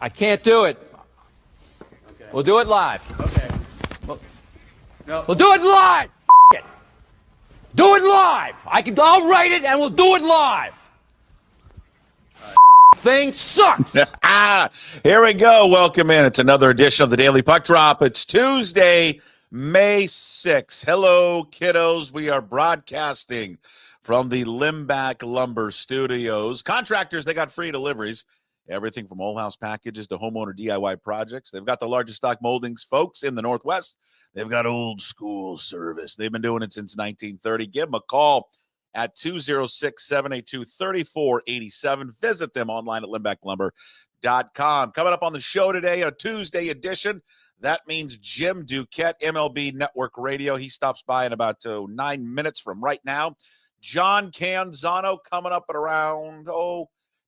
I can't do it. Okay. We'll do it live. Okay. We'll do it live. It. Do it live. I'll write it and we'll do it live. Thing sucks. Here we go. Welcome in. It's another edition of the Daily Puck Drop. It's Tuesday, May 6th. Hello, kiddos. We are broadcasting from the Limback Lumber Studios. Contractors, they got free deliveries. Everything from whole house packages to homeowner DIY projects. They've got the largest stock moldings, folks, in the Northwest. They've got old school service. They've been doing it since 1930. Give them a call at 206-782-3487. Visit them online at limbacklumber.com. Coming up on the show today, a Tuesday edition. That means Jim Duquette, MLB Network Radio. He stops by in about 9 minutes from right now. John Canzano coming up at around,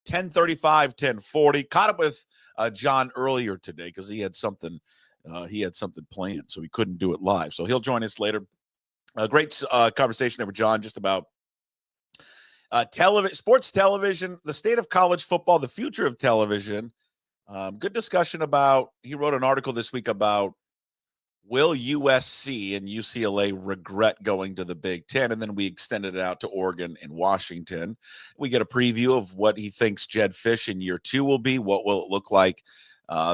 10:35, 10:40. Caught up with John earlier today because he had something planned, so he couldn't do it live. So he'll join us later. A great conversation there with John just about sports television, the state of college football, the future of television. Good discussion about, he wrote an article this week about will USC and UCLA regret going to the Big Ten? And then we extended it out to Oregon and Washington. We get a preview of what he thinks Jedd Fisch in year 2 will be. What will it look like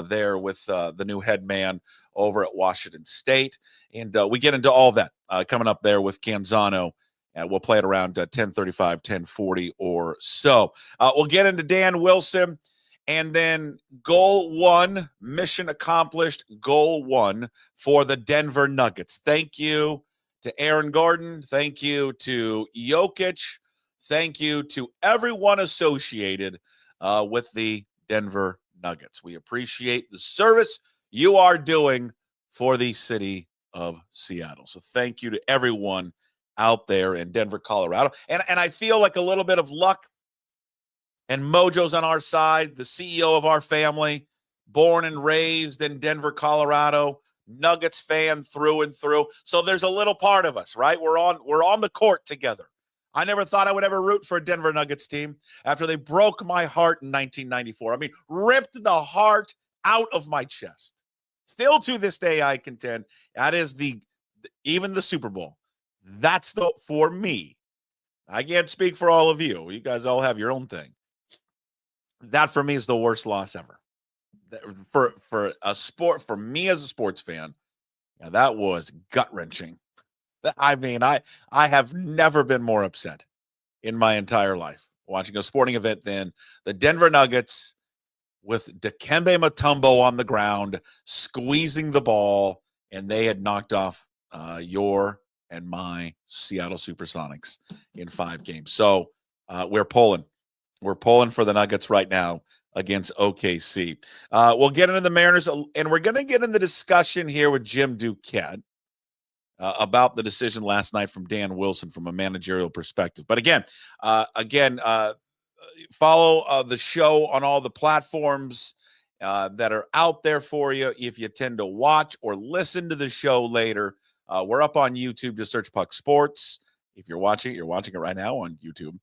there with the new head man over at Washington State? And we get into all that coming up there with Canzano. And we'll play it around 10:35, 10:40 or so. We'll get into Dan Wilson. And then goal 1, mission accomplished, goal 1 for the Denver Nuggets. Thank you to Aaron Gordon. Thank you to Jokic. Thank you to everyone associated with the Denver Nuggets. We appreciate the service you are doing for the city of Seattle. So thank you to everyone out there in Denver, Colorado. And I feel like a little bit of luck and mojo's on our side. The CEO of our family, born and raised in Denver, Colorado, Nuggets fan through and through. So there's a little part of us, right? We're on the court together. I never thought I would ever root for a Denver Nuggets team after they broke my heart in 1994. I mean, ripped the heart out of my chest. Still to this day, I contend that is even the Super Bowl. That's for me. I can't speak for all of you. You guys all have your own thing. That for me is the worst loss ever. For a sport, for me as a sports fan, that was gut-wrenching. I mean, I have never been more upset in my entire life watching a sporting event than the Denver Nuggets with Dikembe Mutombo on the ground, squeezing the ball, and they had knocked off your and my Seattle Supersonics in 5 games. So we're pulling. We're pulling for the Nuggets right now against OKC. We'll get into the Mariners, and we're going to get in the discussion here with Jim Duquette about the decision last night from Dan Wilson from a managerial perspective. But again, follow the show on all the platforms that are out there for you. If you tend to watch or listen to the show later, we're up on YouTube. Just search Puck Sports. If you're watching it right now on YouTube.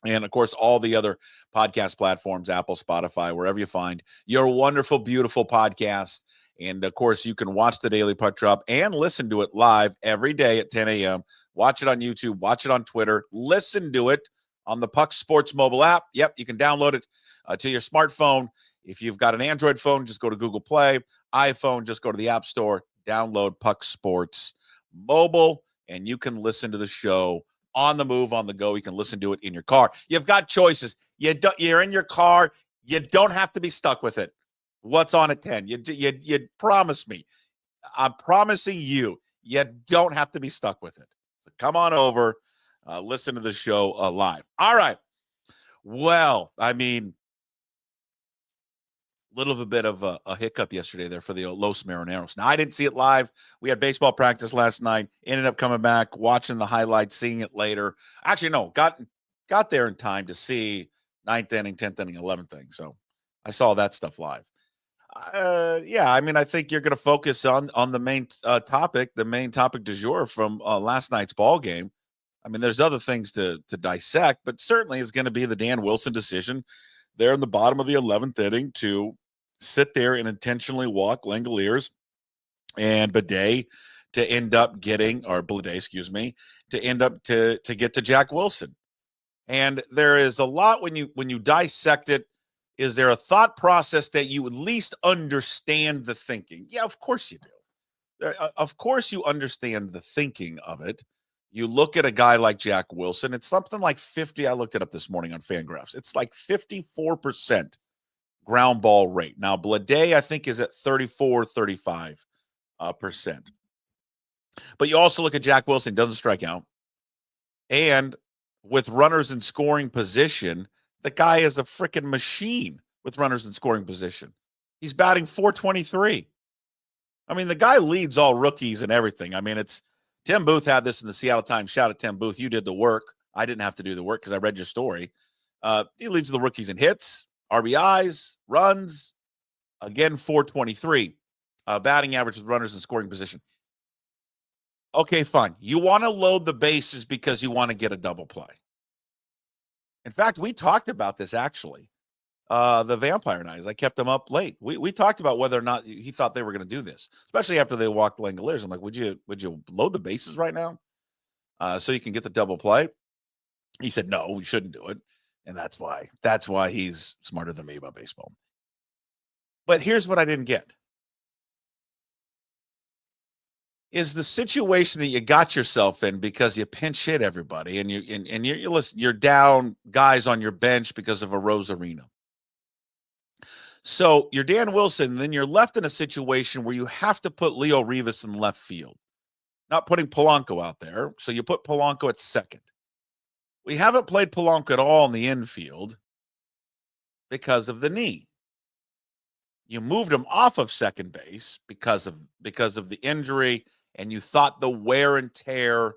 And, of course, all the other podcast platforms, Apple, Spotify, wherever you find your wonderful, beautiful podcast. And, of course, you can watch the Daily Puck Drop and listen to it live every day at 10 a.m. Watch it on YouTube. Watch it on Twitter. Listen to it on the Puck Sports mobile app. Yep, you can download it to your smartphone. If you've got an Android phone, just go to Google Play. iPhone, just go to the App Store. Download Puck Sports mobile, and you can listen to the show on the move, on the go. You can listen to it in your car. You've got choices. You're in your car. You don't have to be stuck with it. What's on at 10? You promise me. I'm promising you, you don't have to be stuck with it. So come on over. Listen to the show live. All right. Well, I mean, little bit of a hiccup yesterday there for the Los Marineros. Now, I didn't see it live. We had baseball practice last night. Ended up coming back, watching the highlights, seeing it later. Actually, no, got there in time to see 9th inning, 10th inning, 11th inning. So I saw that stuff live. Yeah, I mean, I think you're going to focus on the main topic du jour from last night's ball game. I mean, there's other things to dissect, but certainly is going to be the Dan Wilson decision there in the bottom of the 11th inning to sit there and intentionally walk Langoliers and Bidet to end up getting, or Bidet, excuse me, to end up to get to Jack Wilson. And there is a lot when you dissect it. Is there a thought process that you at least understand the thinking? Yeah, of course you do. Of course you understand the thinking of it. You look at a guy like Jack Wilson, it's something like 50. I looked it up this morning on Fangraphs. It's like 54% ground ball rate. Now, Bidet, I think, is at 34, 35%. But you also look at Jack Wilson, doesn't strike out. And with runners in scoring position, the guy is a freaking machine with runners in scoring position. He's batting .423. I mean, the guy leads all rookies and everything. I mean, it's Tim Booth had this in the Seattle Times. Shout out Tim Booth. You did the work. I didn't have to do the work because I read your story. He leads the rookies in hits, RBIs, runs. Again, .423. Batting average with runners in scoring position. Okay, fine. You want to load the bases because you want to get a double play. In fact, we talked about this actually. The Vampire Knights. I kept them up late. We talked about whether or not he thought they were going to do this, especially after they walked Langoliers. I'm like, would you load the bases right now, so you can get the double play? He said, no, we shouldn't do it, and that's why he's smarter than me about baseball. But here's what I didn't get: is the situation that you got yourself in because you pinch hit everybody, and you're down guys on your bench because of a Rosarino. So you're Dan Wilson, then you're left in a situation where you have to put Leo Rivas in left field, not putting Polanco out there. So you put Polanco at second. We haven't played Polanco at all in the infield because of the knee. You moved him off of second base because of the injury, and you thought the wear and tear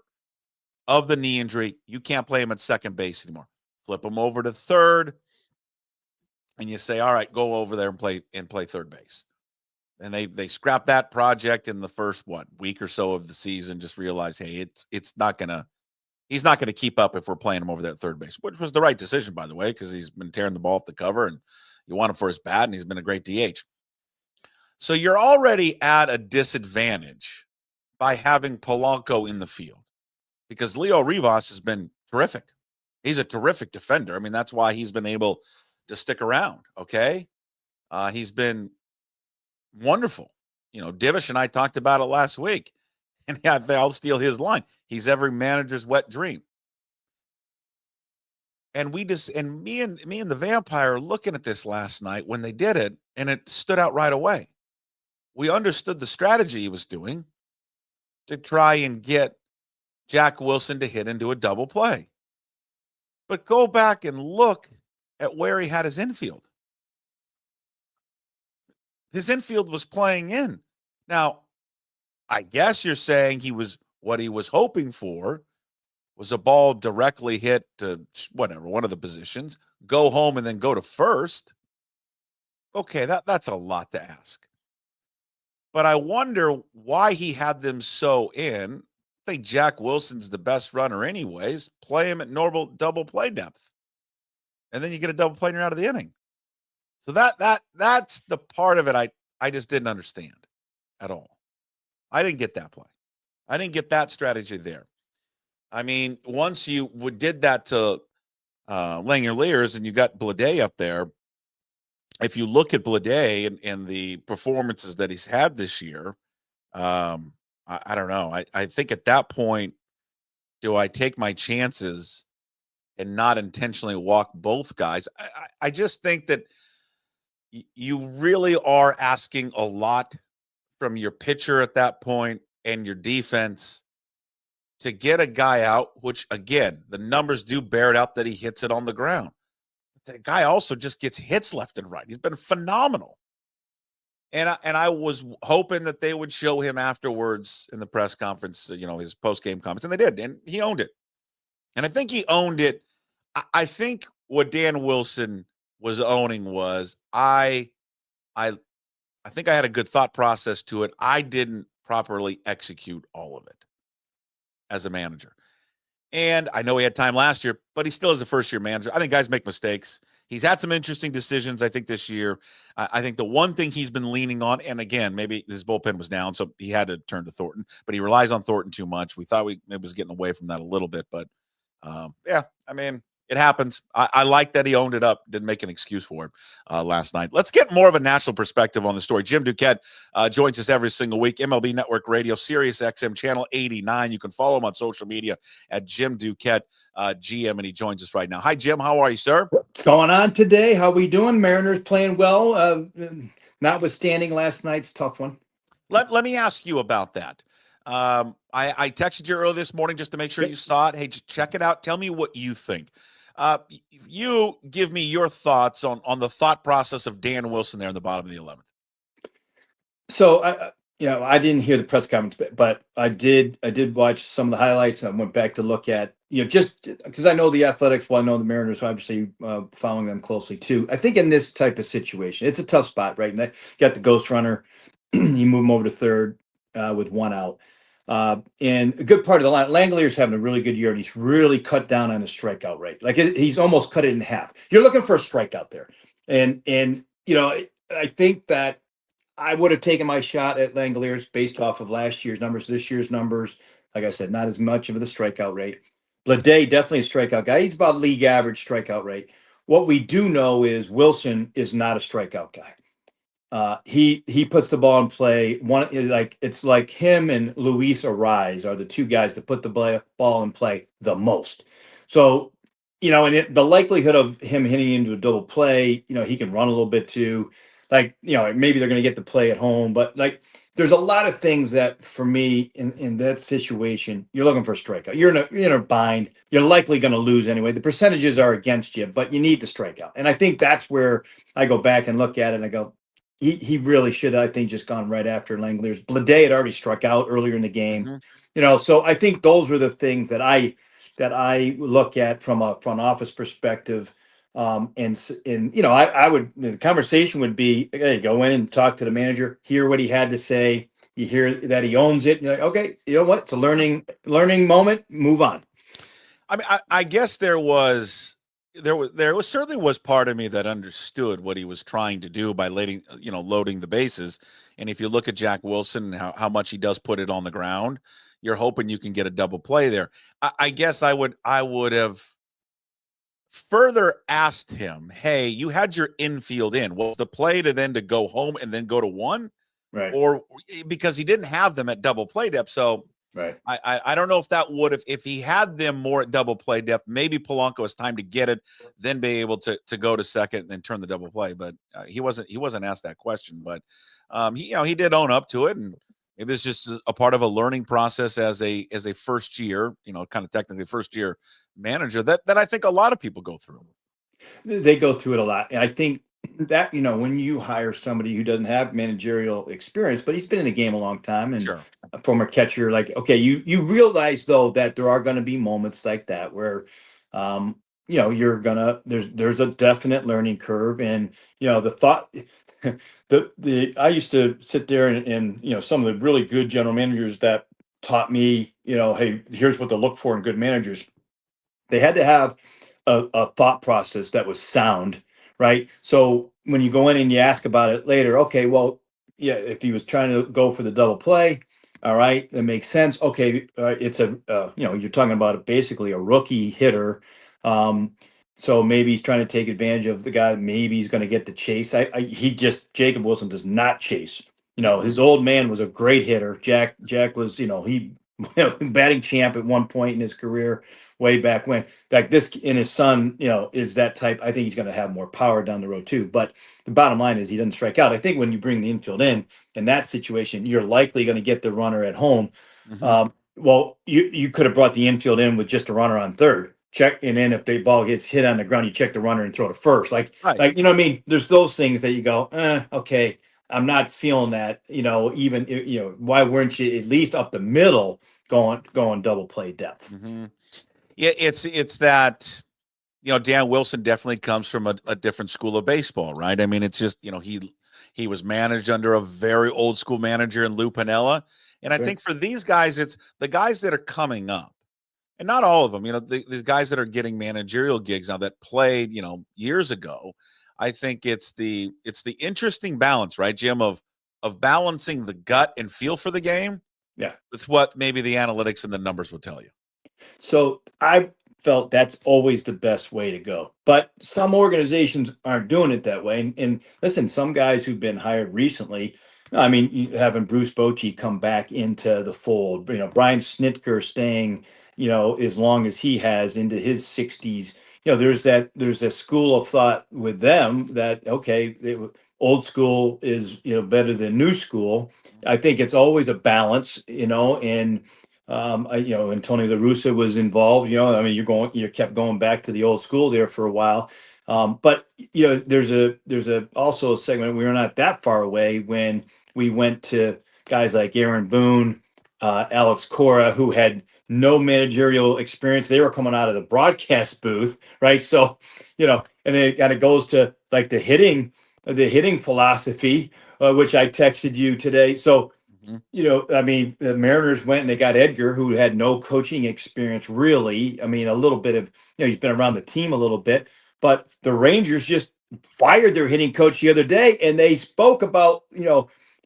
of the knee injury, you can't play him at second base anymore. Flip him over to third. And you say, all right, go over there and play third base. And they scrapped that project in the first week or so of the season. Just realize, hey, he's not gonna keep up if we're playing him over there at third base, which was the right decision, by the way, because he's been tearing the ball off the cover, and you want him for his bat, and he's been a great DH. So you're already at a disadvantage by having Polanco in the field, because Leo Rivas has been terrific. He's a terrific defender. I mean, that's why he's been able to stick around. Okay. He's been wonderful. Divish and I talked about it last week, and I'll steal his line. He's every manager's wet dream. And me and the Vampire are looking at this last night when they did it, and it stood out right away. We understood the strategy he was doing to try and get Jack Wilson to hit into a double play. But go back and look at where he had his infield. His infield was playing in. Now, I guess you're saying what he was hoping for was a ball directly hit to whatever, one of the positions, go home and then go to first. Okay, that's a lot to ask. But I wonder why he had them so in. I think Jack Wilson's the best runner anyways. Play him at normal double play depth. And then you get a double play and you're out of the inning. So that's the part of it I just didn't understand at all. I didn't get that play. I didn't get that strategy there. I mean, once you did that to Langoliers and you got Bidet up there, if you look at Bidet and the performances that he's had this year, I don't know. I think at that point, do I take my chances and not intentionally walk both guys? I just think that you really are asking a lot from your pitcher at that point and your defense to get a guy out, which, again, the numbers do bear it out that he hits it on the ground. But the guy also just gets hits left and right. He's been phenomenal. And I was hoping that they would show him afterwards in the press conference, his post-game comments, and they did, and he owned it. And I think he owned it. I think what Dan Wilson was owning was I think I had a good thought process to it. I didn't properly execute all of it as a manager. And I know he had time last year, but he still is a first-year manager. I think guys make mistakes. He's had some interesting decisions, I think, this year. I think the one thing he's been leaning on, and again, maybe his bullpen was down, so he had to turn to Thornton, but he relies on Thornton too much. We thought maybe was getting away from that a little bit, but yeah, I mean, it happens. I like that he owned it up, didn't make an excuse for it last night. Let's get more of a national perspective on the story. Jim Duquette joins us every single week. MLB Network Radio, Sirius XM, Channel 89. You can follow him on social media at Jim Duquette, GM, and he joins us right now. Hi, Jim. How are you, sir? What's going on today? How we doing? Mariners playing well, notwithstanding last night's tough one. Let me ask you about that. I texted you earlier this morning just to make sure you saw it. Hey, just check it out. Tell me what you think. You give me your thoughts on the thought process of Dan Wilson there in the bottom of the 11th. So I didn't hear the press conference, but I did watch some of the highlights. And I went back to look at, just because I know the Athletics, well, I know the Mariners, obviously following them closely too. I think in this type of situation, it's a tough spot, right? And you got the ghost runner, you move him over to third with one out. And a good part of the line, Langlier's having a really good year, and he's really cut down on his strikeout rate. Like he's almost cut it in half. You're looking for a strikeout there, and I think that I would have taken my shot at Langlier's based off of last year's numbers. This year's numbers, like I said, not as much of the strikeout rate. Blade, definitely a strikeout guy. He's about league average strikeout rate. What we do know is Wilson is not a strikeout guy. He puts the ball in play. It's like him and Luis Ariz are the two guys that put the ball in play the most. So, and the likelihood of him hitting into a double play, he can run a little bit too. Maybe they're going to get the play at home, but there's a lot of things that for me in that situation, you're looking for a strikeout. You're in a bind. You're likely going to lose anyway. The percentages are against you, but you need the strikeout. And I think that's where I go back and look at it and I go, he really should, I think, just gone right after Langlier's. Blade had already struck out earlier in the game, So I think those are the things that I look at from a front office perspective. I would, the conversation would be, hey, go in and talk to the manager, hear what he had to say. You hear that he owns it. And you're like, okay, you know what? It's a learning moment. Move on. I mean, I guess there certainly was part of me that understood what he was trying to do by loading the bases. And if you look at Jack Wilson and how much he does put it on the ground, you're hoping you can get a double play there. I guess I would have further asked him, hey, you had your infield in. Was the play to go home and then go to one? Right. Or because he didn't have them at double play depth. So right. I don't know if that would have, if he had them more at double play depth, maybe Polanco has time to get it, then be able to go to second and then turn the double play. But he wasn't asked that question. But he did own up to it, and it was just a part of a learning process as a first year, kind of technically first year manager that I think a lot of people go through. They go through it a lot, and I think that when you hire somebody who doesn't have managerial experience, but he's been in the game a long time and sure. A former catcher, you realize though that there are going to be moments like that where you're gonna there's a definite learning curve, and the thought I used to sit there and some of the really good general managers that taught me hey, here's what to look for in good managers. They had to have a thought process that was sound. Right. So when you go in and you ask about it later, okay, well, yeah, if he was trying to go for the double play, all right, that makes sense. Okay, it's you're talking about basically a rookie hitter. So maybe he's trying to take advantage of the guy. Maybe he's going to get the chase. Jacob Wilson does not chase. His old man was a great hitter. Jack was, he batting champ at one point in his career. Way back when, this and his son, is that type. I think he's going to have more power down the road too. But the bottom line is he doesn't strike out. I think when you bring the infield in that situation, you're likely going to get the runner at home. Mm-hmm. Well, you could have brought the infield in with just a runner on third. Check, and then if the ball gets hit on the ground, you check the runner and throw to first. Right. What I mean? There's those things that you go, okay, I'm not feeling that. Even why weren't you at least up the middle going double play depth? Mm-hmm. Yeah, it's that, Dan Wilson definitely comes from a different school of baseball, right? I mean, it's just, he was managed under a very old school manager in Lou Piniella. And I think for these guys, it's the guys that are coming up. And not all of them, these guys that are getting managerial gigs now that played, years ago. I think it's the interesting balance, right, Jim, of balancing the gut and feel for the game Yeah. with what maybe the analytics and the numbers would tell you. So I felt that's always the best way to go. But some organizations aren't doing it that way. And listen, some guys who've been hired recently, I mean, having Bruce Bochy come back into the fold, Brian Snitker staying, as long as he has into his 60s. There's a school of thought with them that, okay, old school is, better than new school. I think it's always a balance, and and Tony La Russa was involved. I mean, you kept going back to the old school there for a while. But there's also a segment we were not that far away when we went to guys like Aaron Boone, Alex Cora, who had no managerial experience. They were coming out of the broadcast booth, right? So, and it kind of goes to like the hitting philosophy, which I texted you today. So, I mean, the Mariners went and they got Edgar, who had no coaching experience, really. I mean, a little bit of, he's been around the team a little bit, but the Rangers just fired their hitting coach the other day, and they spoke about,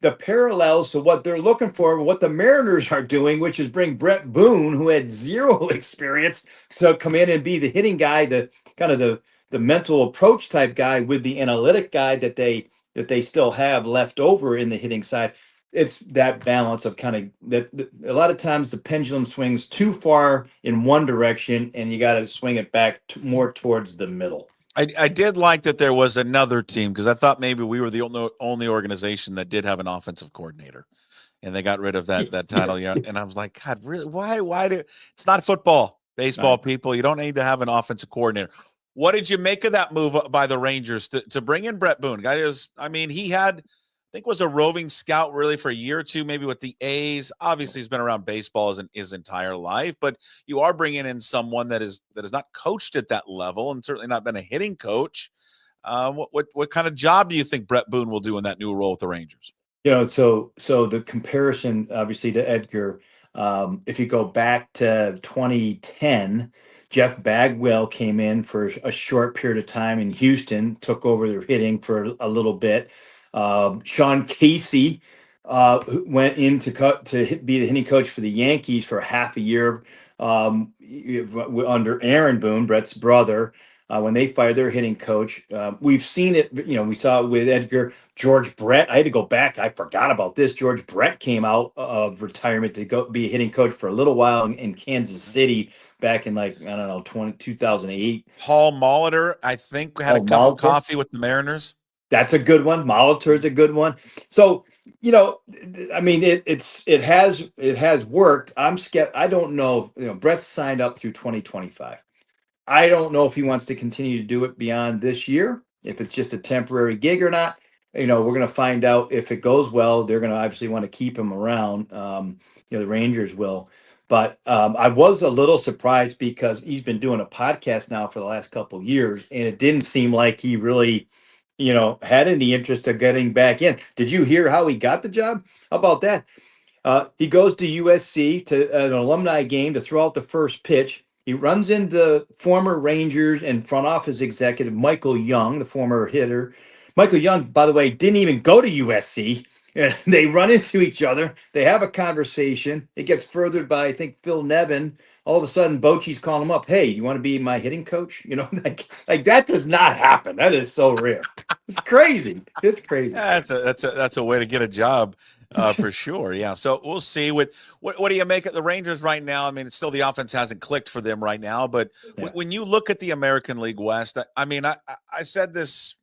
the parallels to what they're looking for, what the Mariners are doing, which is bring Brett Boone, who had zero experience, to come in and be the hitting guy, the kind of the mental approach type guy with the analytic guy that they still have left over in the hitting side. It's that balance of kind of that a lot of times the pendulum swings too far in one direction and you got to swing it back more towards the middle. I did like that there was another team, because I thought maybe we were the only organization that did have an offensive coordinator, and they got rid of that title. Yes. And I was like, God, really? Why do it's not football, baseball, people? You don't need to have an offensive coordinator. What did you make of that move by the Rangers to bring in Brett Boone? He had, I think, was a roving scout really for a year or two, maybe with the A's. Obviously, he's been around baseball his entire life, but you are bringing in someone that is not coached at that level and certainly not been a hitting coach. What kind of job do you think Brett Boone will do in that new role with the Rangers? So the comparison, obviously, to Edgar, if you go back to 2010, Jeff Bagwell came in for a short period of time in Houston, took over their hitting for a little bit. Sean Casey who went in to be the hitting coach for the Yankees for half a year under Aaron Boone, Brett's brother. When they fired their hitting coach, we've seen it. We saw it with Edgar. George Brett. I had to go back. I forgot about this. George Brett came out of retirement to go be a hitting coach for a little while in Kansas City back in 2008. Paul Molitor, I think, had a cup of coffee with the Mariners. That's a good one. Molitor is a good one. So, I mean, it has worked. I'm scared. I don't know if, Brett's signed up through 2025. I don't know if he wants to continue to do it beyond this year, if it's just a temporary gig or not. We're going to find out if it goes well. They're going to obviously want to keep him around. The Rangers will. But I was a little surprised because he's been doing a podcast now for the last couple of years, and it didn't seem like he really, had any interest of getting back in. Did you hear how he got the job? How about that? He goes to USC to an alumni game to throw out the first pitch. He runs into former Rangers and front office executive Michael Young, the former hitter. Michael Young, by the way, didn't even go to USC. They run into each other. They have a conversation. It gets furthered by, I think, Phil Nevin. All of a sudden, Bochy's calling him up. Hey, you want to be my hitting coach? Like that does not happen. That is so rare. It's crazy. It's crazy. Yeah, that's a way to get a job for sure. Yeah. So we'll see. What do you make of the Rangers right now? I mean, it's still the offense hasn't clicked for them right now. But when you look at the American League West, I said this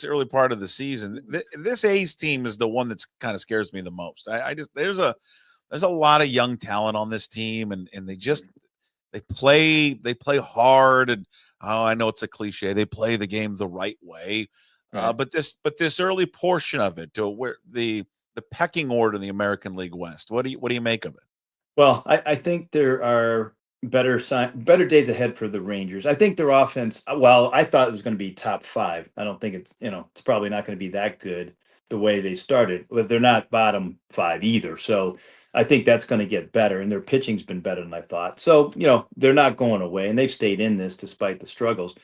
early part of the season. This A's team is the one that's kind of scares me the most. There's a lot of young talent on this team, and they play hard, and I know it's a cliche. They play the game the right way. Right. But this early portion of it, to where the pecking order in the American League West, what do you make of it? Well, I think there are better days ahead for the Rangers. I think their offense. Well, I thought it was going to be top 5. I don't think it's probably not going to be that good. the way they started, but they're not bottom 5 either. So I think that's going to get better, and their pitching's been better than I thought. So, they're not going away, and they've stayed in this despite the struggles.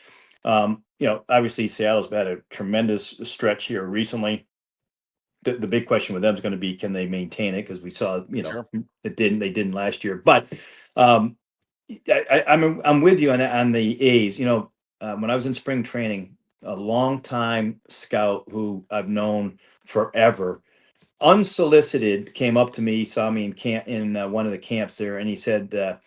Obviously Seattle's had a tremendous stretch here recently. The big question with them is going to be, can they maintain it? Because we saw, Sure. they didn't last year. But I'm with you on the A's. When I was in spring training, a long-time scout who I've known forever, unsolicited, came up to me, saw me in camp in one of the camps there, and he said,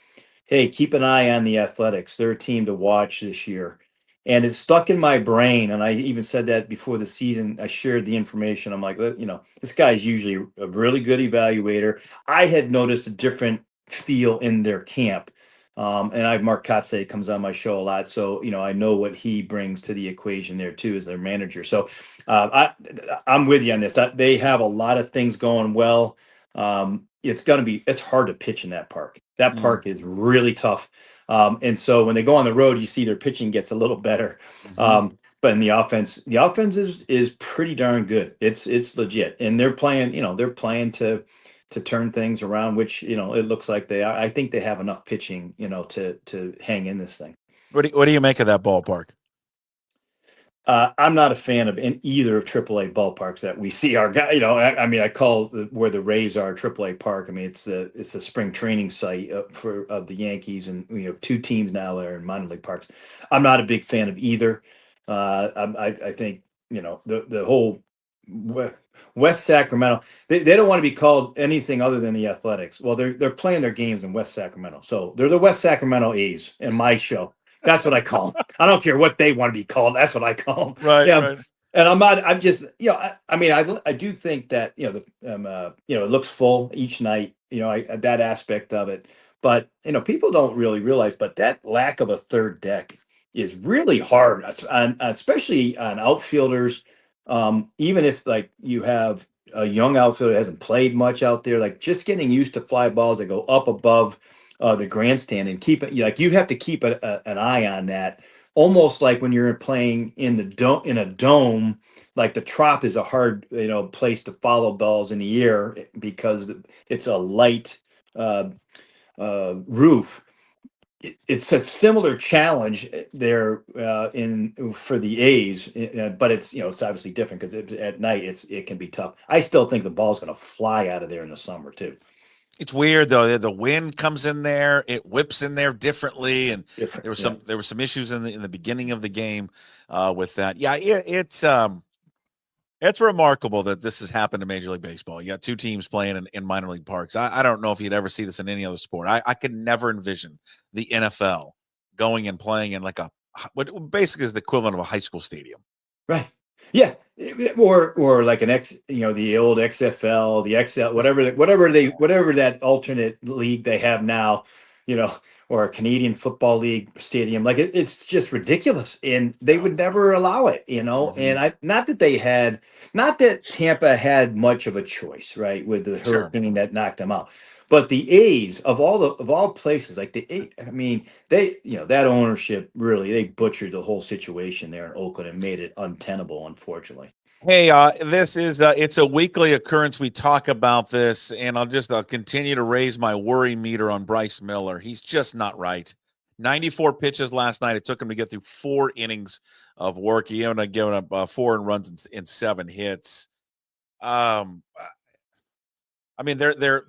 "Hey, keep an eye on the Athletics. They're a team to watch this year." And it stuck in my brain. And I even said that before the season. I shared the information. I'm like, this guy's usually a really good evaluator. I had noticed a different feel in their camp. And I have Mark Kotze comes on my show a lot. So, I know what he brings to the equation there too as their manager. So I'm with you on this. That they have a lot of things going well. It's hard to pitch in that park. That park is really tough. And so when they go on the road, you see their pitching gets a little better. But in the offense is pretty darn good. It's legit. And they're playing to turn things around, which, it looks like they are. I think they have enough pitching, to hang in this thing. What do you make of that ballpark? I'm not a fan of either of AAA ballparks that we see our guy. I call where the Rays are AAA park. I mean, it's the spring training site of the Yankees, and we have 2 teams now that are in minor league parks. I'm not a big fan of either. I think the whole West Sacramento. They don't want to be called anything other than the Athletics. Well, they're playing their games in West Sacramento, so they're the West Sacramento A's in my show. That's what I call them. I don't care what they want to be called. That's what I call them. Right. Yeah. Right. And I'm just, I do think that, it looks full each night, that aspect of it. But, people don't really realize, but that lack of a third deck is really hard, especially on outfielders. Even if like you have a young outfielder that hasn't played much out there, like just getting used to fly balls that go up above the grandstand and keep it, like you have to keep an eye on that, almost like when you're playing in a dome. Like the Trop is a hard place to follow balls in the air because it's a light roof. It's a similar challenge there for the A's, but it's obviously different because at night it can be tough. I still think the ball's going to fly out of there in the summer too. It's weird though. The wind comes in there, it whips in there differently, and there were some issues in the beginning of the game with that. Yeah, it's remarkable that this has happened to Major League Baseball. You got 2 teams playing in minor league parks. I don't know if you'd ever see this in any other sport. I could never envision the NFL going and playing in like what basically is the equivalent of a high school stadium. Right. Yeah. Or like the old XFL, the XL, whatever that alternate league they have now, or a Canadian Football League stadium. Like it's just ridiculous, and they would never allow it, And not that Tampa had much of a choice, right, with the hurricane that knocked them out. But the A's of all places, like the A's, I mean, they that ownership really, they butchered the whole situation there in Oakland and made it untenable, unfortunately. Hey, this is it's a weekly occurrence. We talk about this, and I'll continue to raise my worry meter on Bryce Miller. He's just not right. 94 pitches last night. It took him to get through 4 innings of work. He ended up giving up 4 runs and 7 hits. I mean, they're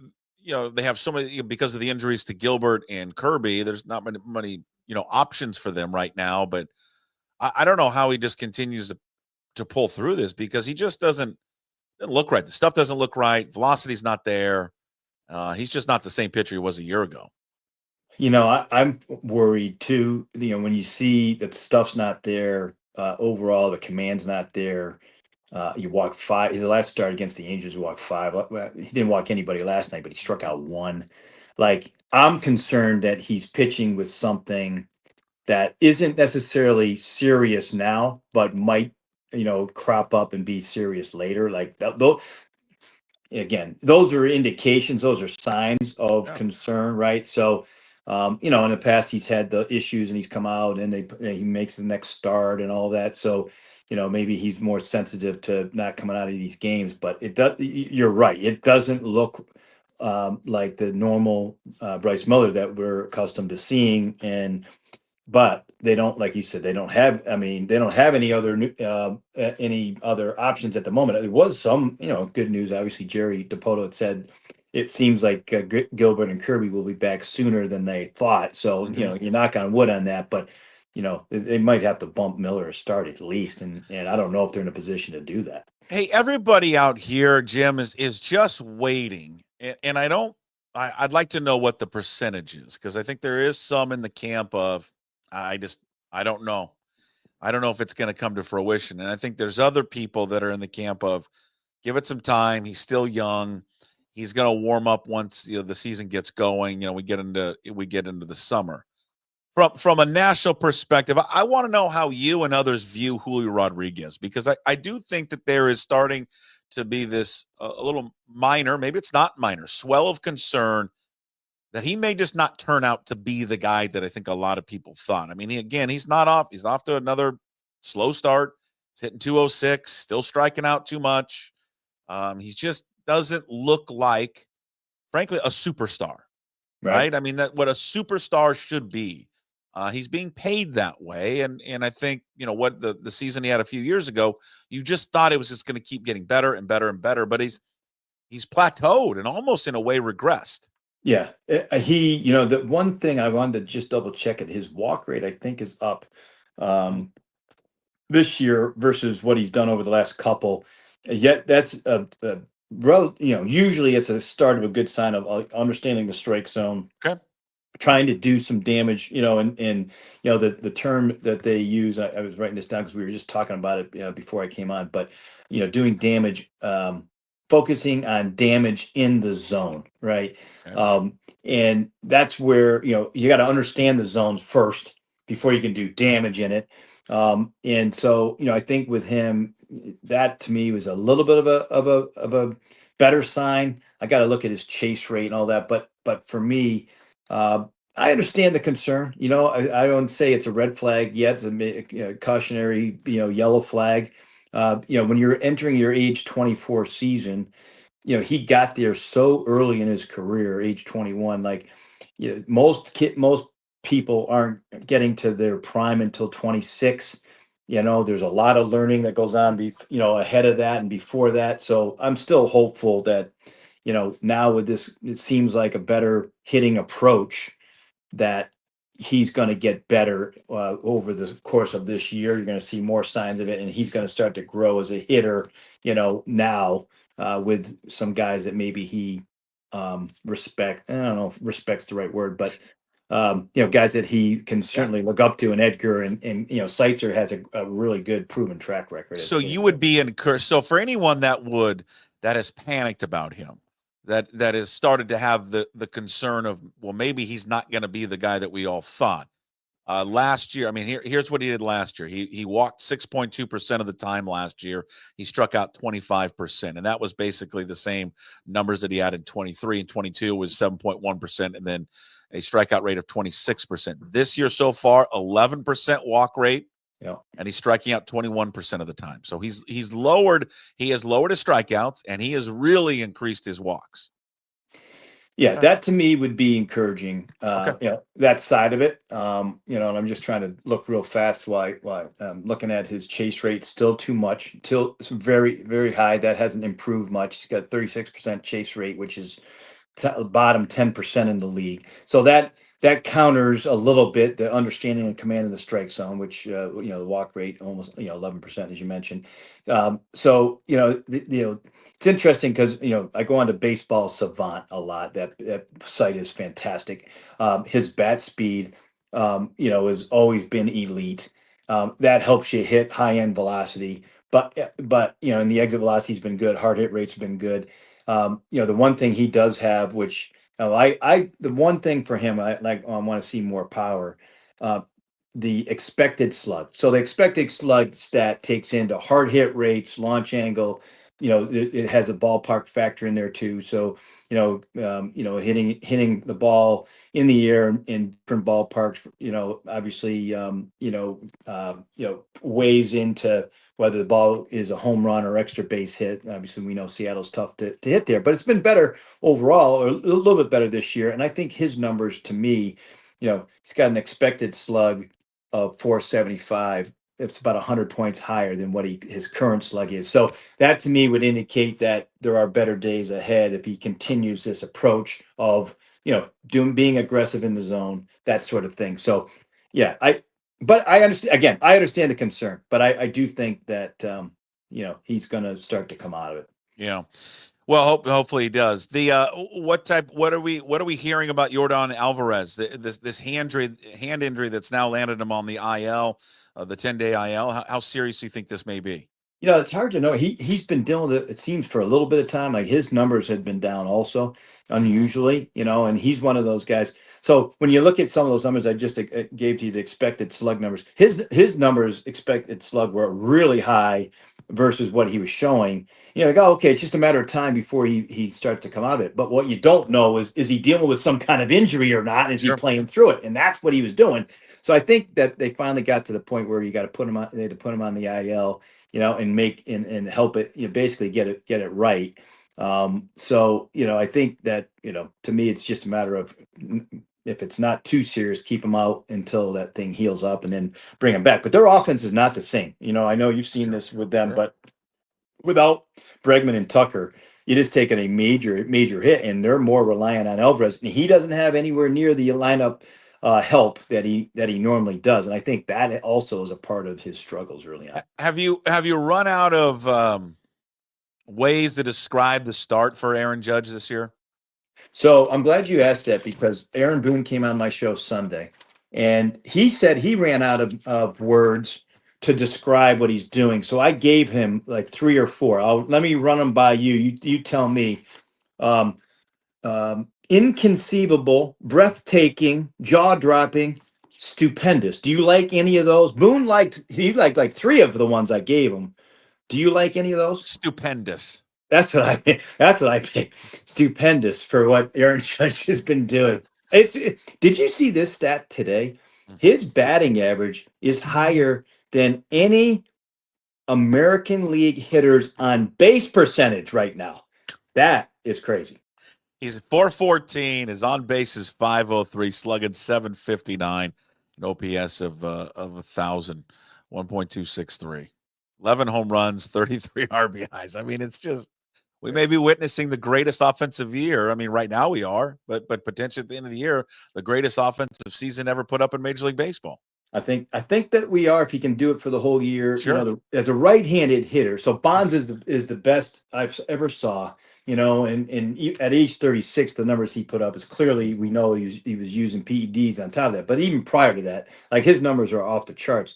they have so many because of the injuries to Gilbert and Kirby. There's not many options for them right now. But I don't know how he just continues to pull through this, because he just doesn't look right. The stuff doesn't look right. Velocity's not there. He's just not the same pitcher he was a year ago. I'm worried too. When you see that stuff's not there, overall the command's not there. You walk 5. His last start against the Angels, he walked 5. He didn't walk anybody last night, but he struck out 1. Like, I'm concerned that he's pitching with something that isn't necessarily serious now, but might crop up and be serious later. Like again, those are indications, those are signs of concern, right? So You know, in the past he's had the issues and he's come out and he makes the next start and all that. So, you know, maybe he's more sensitive to not coming out of these games. But it does. You're right. It doesn't look like the normal Bryce Miller that we're accustomed to seeing. But they don't, like you said, they don't have. I mean, they don't have any other options at the moment. There was some, you know, good news. Obviously, Jerry DiPoto had said it seems like Gilbert and Kirby will be back sooner than they thought. So, you know, you knock on wood on that, but you know, they might have to bump Miller a start at least, and I don't know if they're in a position to do that. Hey, everybody out here, Jim, is just waiting, and I'd like to know what the percentage is, because I think there is some in the camp of I don't know. I don't know if it's going to come to fruition. And I think there's other people that are in the camp of give it some time. He's still young. He's going to warm up once the season gets going. You know, we get into the summer. From a national perspective, I want to know how you and others view Juilo Rodriguez, because I do think that there is starting to be this a little minor, maybe it's not minor, swell of concern that he may just not turn out to be the guy that I think a lot of people thought. I mean, he's not off. He's off to another slow start. He's hitting 206, still striking out too much. He just doesn't look like, frankly, a superstar, right? I mean, that what a superstar should be. He's being paid that way. And I think, you know, what the season he had a few years ago, you just thought it was just going to keep getting better and better and better. But he's plateaued and almost in a way regressed. Yeah, you know, the one thing I wanted to just double check it, his walk rate, I think, is up this year versus what he's done over the last couple. Yet that's you know, usually it's a start of a good sign of understanding the strike zone. Okay. Trying to do some damage, you know, and you know, the term that they use, I was writing this down because we were just talking about it before I came on, but you know, doing damage, focusing on damage in the zone, right? Okay. And that's where, you know, you got to understand the zones first before you can do damage in it. And so, you know, I think with him, that to me was a little bit of a better sign. I got to look at his chase rate and all that, but for me, I understand the concern. You know, I don't say it's a red flag yet. It's a cautionary, you know, yellow flag. You know, when you're entering your age 24 season, you know, he got there so early in his career, age 21. Like, you know, most people aren't getting to their prime until 26. You know, there's a lot of learning that goes on, you know, ahead of that and before that. So I'm still hopeful that, you know, now with this, it seems like a better hitting approach that he's going to get better over the course of this year. You're going to see more signs of it, and he's going to start to grow as a hitter, you know, now with some guys that maybe he respect. I don't know if respect's the right word, but you know, guys that he can certainly look up to, and Edgar and you know, Seitzer has a really good proven track record. So you would be encouraged. So for anyone that has panicked about him, that has started to have the concern of, well, maybe he's not going to be the guy that we all thought. Last year, I mean, here's what he did last year. He walked 6.2% of the time last year. He struck out 25%, and that was basically the same numbers that he had in 23 and 22 was 7.1%, and then a strikeout rate of 26%. This year so far, 11% walk rate. Yeah. And he's striking out 21% of the time. So he has lowered his strikeouts, and he has really increased his walks. Yeah, that to me would be encouraging. Okay. You know, that side of it. You know, and I'm just trying to look real fast while looking at his chase rate, still too much, till it's very, very high. That hasn't improved much. He's got 36% chase rate, which is bottom 10% in the league. So that counters a little bit the understanding and command of the strike zone, which you know, the walk rate almost, you know, 11%, as you mentioned. So you know, you know, it's interesting because, you know, I go on to Baseball Savant a lot. That site is fantastic. His bat speed, you know, has always been elite. That helps you hit high end velocity, but you know, and the exit velocity's been good. Hard hit rate's been good. You know, the one thing he does have, which the one thing for him, I want to see more power. The expected slug. So the expected slug stat takes into hard hit rates, launch angle, it has a ballpark factor in there too. So, hitting the ball in the air in different ballparks, obviously, weighs into whether the ball is a home run or extra base hit. Obviously, we know Seattle's tough to hit there, but it's been better overall, or a little bit better this year. And I think his numbers, to me, he's got an expected slug of 475. It's about 100 points higher than what his current slug is. So that to me would indicate that there are better days ahead if he continues this approach of, being aggressive in the zone, that sort of thing. So yeah, but I understand, again, I understand the concern, but I do think that, he's going to start to come out of it. Yeah. Well, hopefully he does. The what are we hearing about Yordan Alvarez? This hand injury that's now landed him on the IL, the 10-day IL. How serious do you think this may be? It's hard to know. He's been dealing with it seems for a little bit of time. Like his numbers had been down also unusually, and he's one of those guys. So when you look at some of those numbers I just gave to you, the expected slug numbers, his numbers expected slug were really high versus what he was showing. Okay, it's just a matter of time before he starts to come out of it. But what you don't know is he dealing with some kind of injury or not? Is Sure. he playing through it? And that's what he was doing. So I think that they finally got to the point where you got to put him on. They had to put him on the IL, and make and help it. Basically get it right. So I think that to me it's just a matter of, if it's not too serious, keep them out until that thing heals up and then bring them back. But their offense is not the same. I know you've seen this with them, but without Bregman and Tucker, it is taking a major hit, and they're more reliant on Alvarez, and he doesn't have anywhere near the lineup help that he normally does. And I think that also is a part of his struggles early on. Have you run out of ways to describe the start for Aaron Judge this year? So I'm glad you asked that, because Aaron Boone came on my show Sunday, and he said he ran out of words to describe what he's doing. So I gave him like 3 or 4. Let me run them by you. You tell me. Inconceivable, breathtaking, jaw-dropping, stupendous. Do you like any of those? Boone liked 3 of the ones I gave him. Do you like any of those? Stupendous. That's what I picked. Stupendous for what Aaron Judge has been doing. Did you see this stat today? His batting average is higher than any American League hitters on base percentage right now. That is crazy. He's 414. His on base is 503, slugging 759, an OPS of 1,000, 1.263, 11 home runs, 33 RBIs. I mean, it's just, we may be witnessing the greatest offensive year. I mean, right now we are, but potentially at the end of the year, the greatest offensive season ever put up in Major League Baseball. I think that we are, if he can do it for the whole year. Sure. As a right-handed hitter, so Bonds is the best I've ever saw. And at age 36, the numbers he put up is clearly, we know he was using PEDs on top of that. But even prior to that, like, his numbers are off the charts.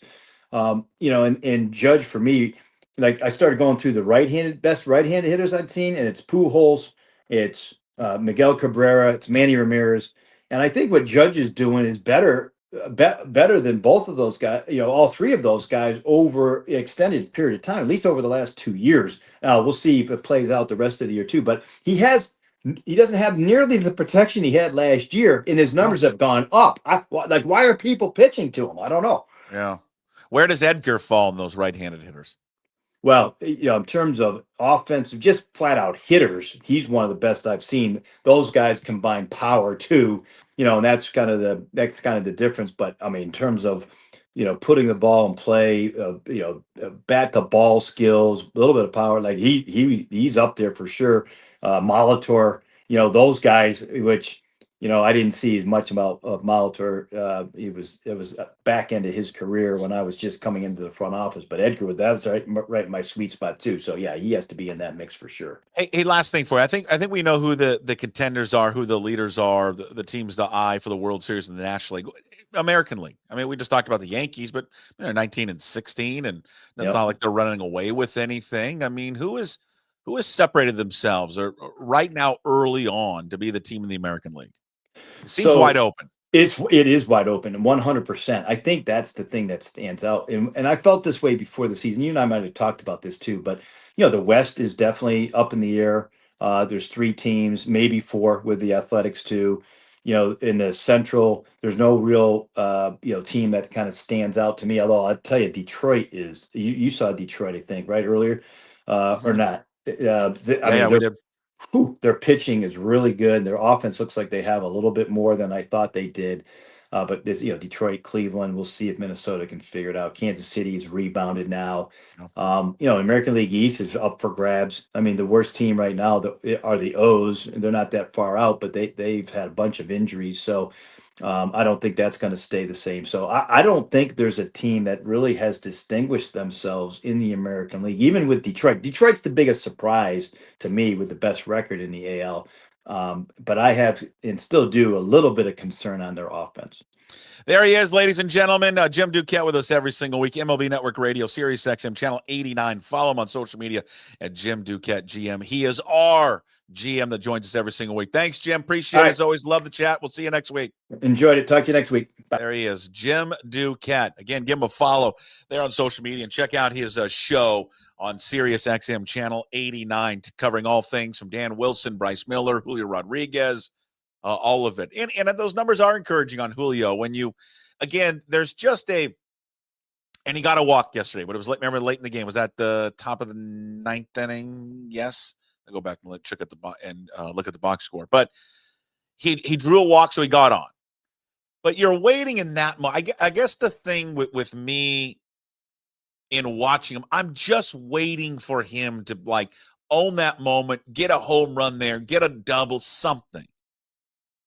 And Judge, for me, like, I started going through the best right-handed hitters I'd seen, and it's Pujols, it's Miguel Cabrera, it's Manny Ramirez, and I think what Judge is doing is better than both of those guys, all 3 of those guys over an extended period of time, at least over the last 2 years. We'll see if it plays out the rest of the year too, but he doesn't have nearly the protection he had last year, and his numbers have gone up. Why are people pitching to him? I don't know. Yeah. Where does Edgar fall in those right-handed hitters? Well, in terms of offensive, just flat out hitters, he's one of the best I've seen. Those guys combine power too, and that's kind of the difference. But I mean, in terms of, putting the ball in play, bat to ball skills, a little bit of power, like he's up there for sure. Molitor, those guys, which, I didn't see as much of Molitor. It was back end of his career when I was just coming into the front office. But Edgar, that was right in my sweet spot too. So yeah, he has to be in that mix for sure. Hey, last thing for you. I think we know who the contenders are, who the leaders are, the teams to eye for the World Series in the National League, American League. I mean, we just talked about the Yankees, but they're 19-16, and it's not like they're running away with anything. I mean, who has separated themselves or right now early on to be the team in the American League? It seems wide open. it is wide open and 100%. I think that's the thing that stands out. And I felt this way before the season. You and I might have talked about this too, but the West is definitely up in the air. There's three teams, maybe four with the Athletics too. In the Central, there's no real team that kind of stands out to me. Although I'll tell you, Detroit is. You saw Detroit, I think, right earlier, or not? We did. Their pitching is really good. Their offense looks like they have a little bit more than I thought they did. But this, Detroit, Cleveland, we'll see if Minnesota can figure it out. Kansas City's rebounded now. American League East is up for grabs. I mean, the worst team right now are the O's. They're not that far out, but they've had a bunch of injuries. So I don't think that's going to stay the same. So I don't think there's a team that really has distinguished themselves in the American League, even with Detroit. Detroit's the biggest surprise to me with the best record in the AL. But I have and still do a little bit of concern on their offense. There he is, ladies and gentlemen. Jim Duquette with us every single week. MLB Network Radio, Sirius XM, Channel 89. Follow him on social media at Jim Duquette GM. He is our GM that joins us every single week. Thanks, Jim. Appreciate it. As always, love the chat. We'll see you next week. Enjoyed it. Talk to you next week. Bye. There he is, Jim Duquette. Again, give him a follow there on social media and check out his show on Sirius XM Channel 89, covering all things from Dan Wilson, Bryce Miller, Juilo Rodriguez, all of it. And those numbers are encouraging on Julio. When there's just and he got a walk yesterday, but it was late. Remember, late in the game. Was that the top of the ninth inning? Yes. I go back and look at the box score. But he drew a walk, so he got on. But you're waiting in that moment. I guess the thing with me in watching him, I'm just waiting for him to own that moment, get a home run there, get a double, something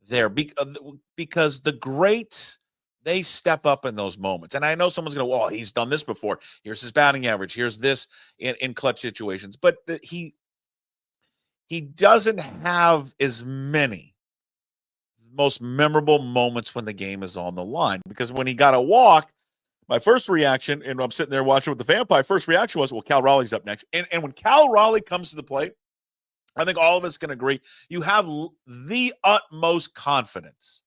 there. Because the greats, they step up in those moments. And I know someone's going to, well, he's done this before. Here's his batting average. Here's this in clutch situations. But he doesn't have as many most memorable moments when the game is on the line. Because when he got a walk, my first reaction, and I'm sitting there watching with the fan pie, first reaction was, well, Cal Raleigh's up next. And when Cal Raleigh comes to the plate, I think all of us can agree, you have the utmost confidence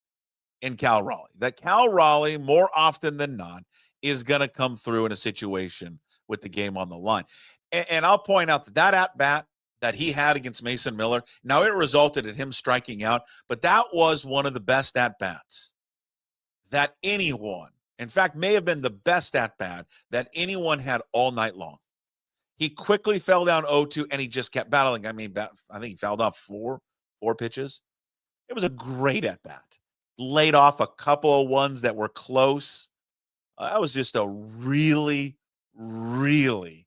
in Cal Raleigh. That Cal Raleigh, more often than not, is going to come through in a situation with the game on the line. And I'll point out that at-bat that he had against Mason Miller, now it resulted in him striking out, but that was one of the best at-bats that anyone, in fact, may have been the best at-bat that anyone had all night long. He quickly fell down 0-2, and he just kept battling. I mean, I think he fouled off four pitches. It was a great at-bat. Laid off a couple of ones that were close. That was just a really, really,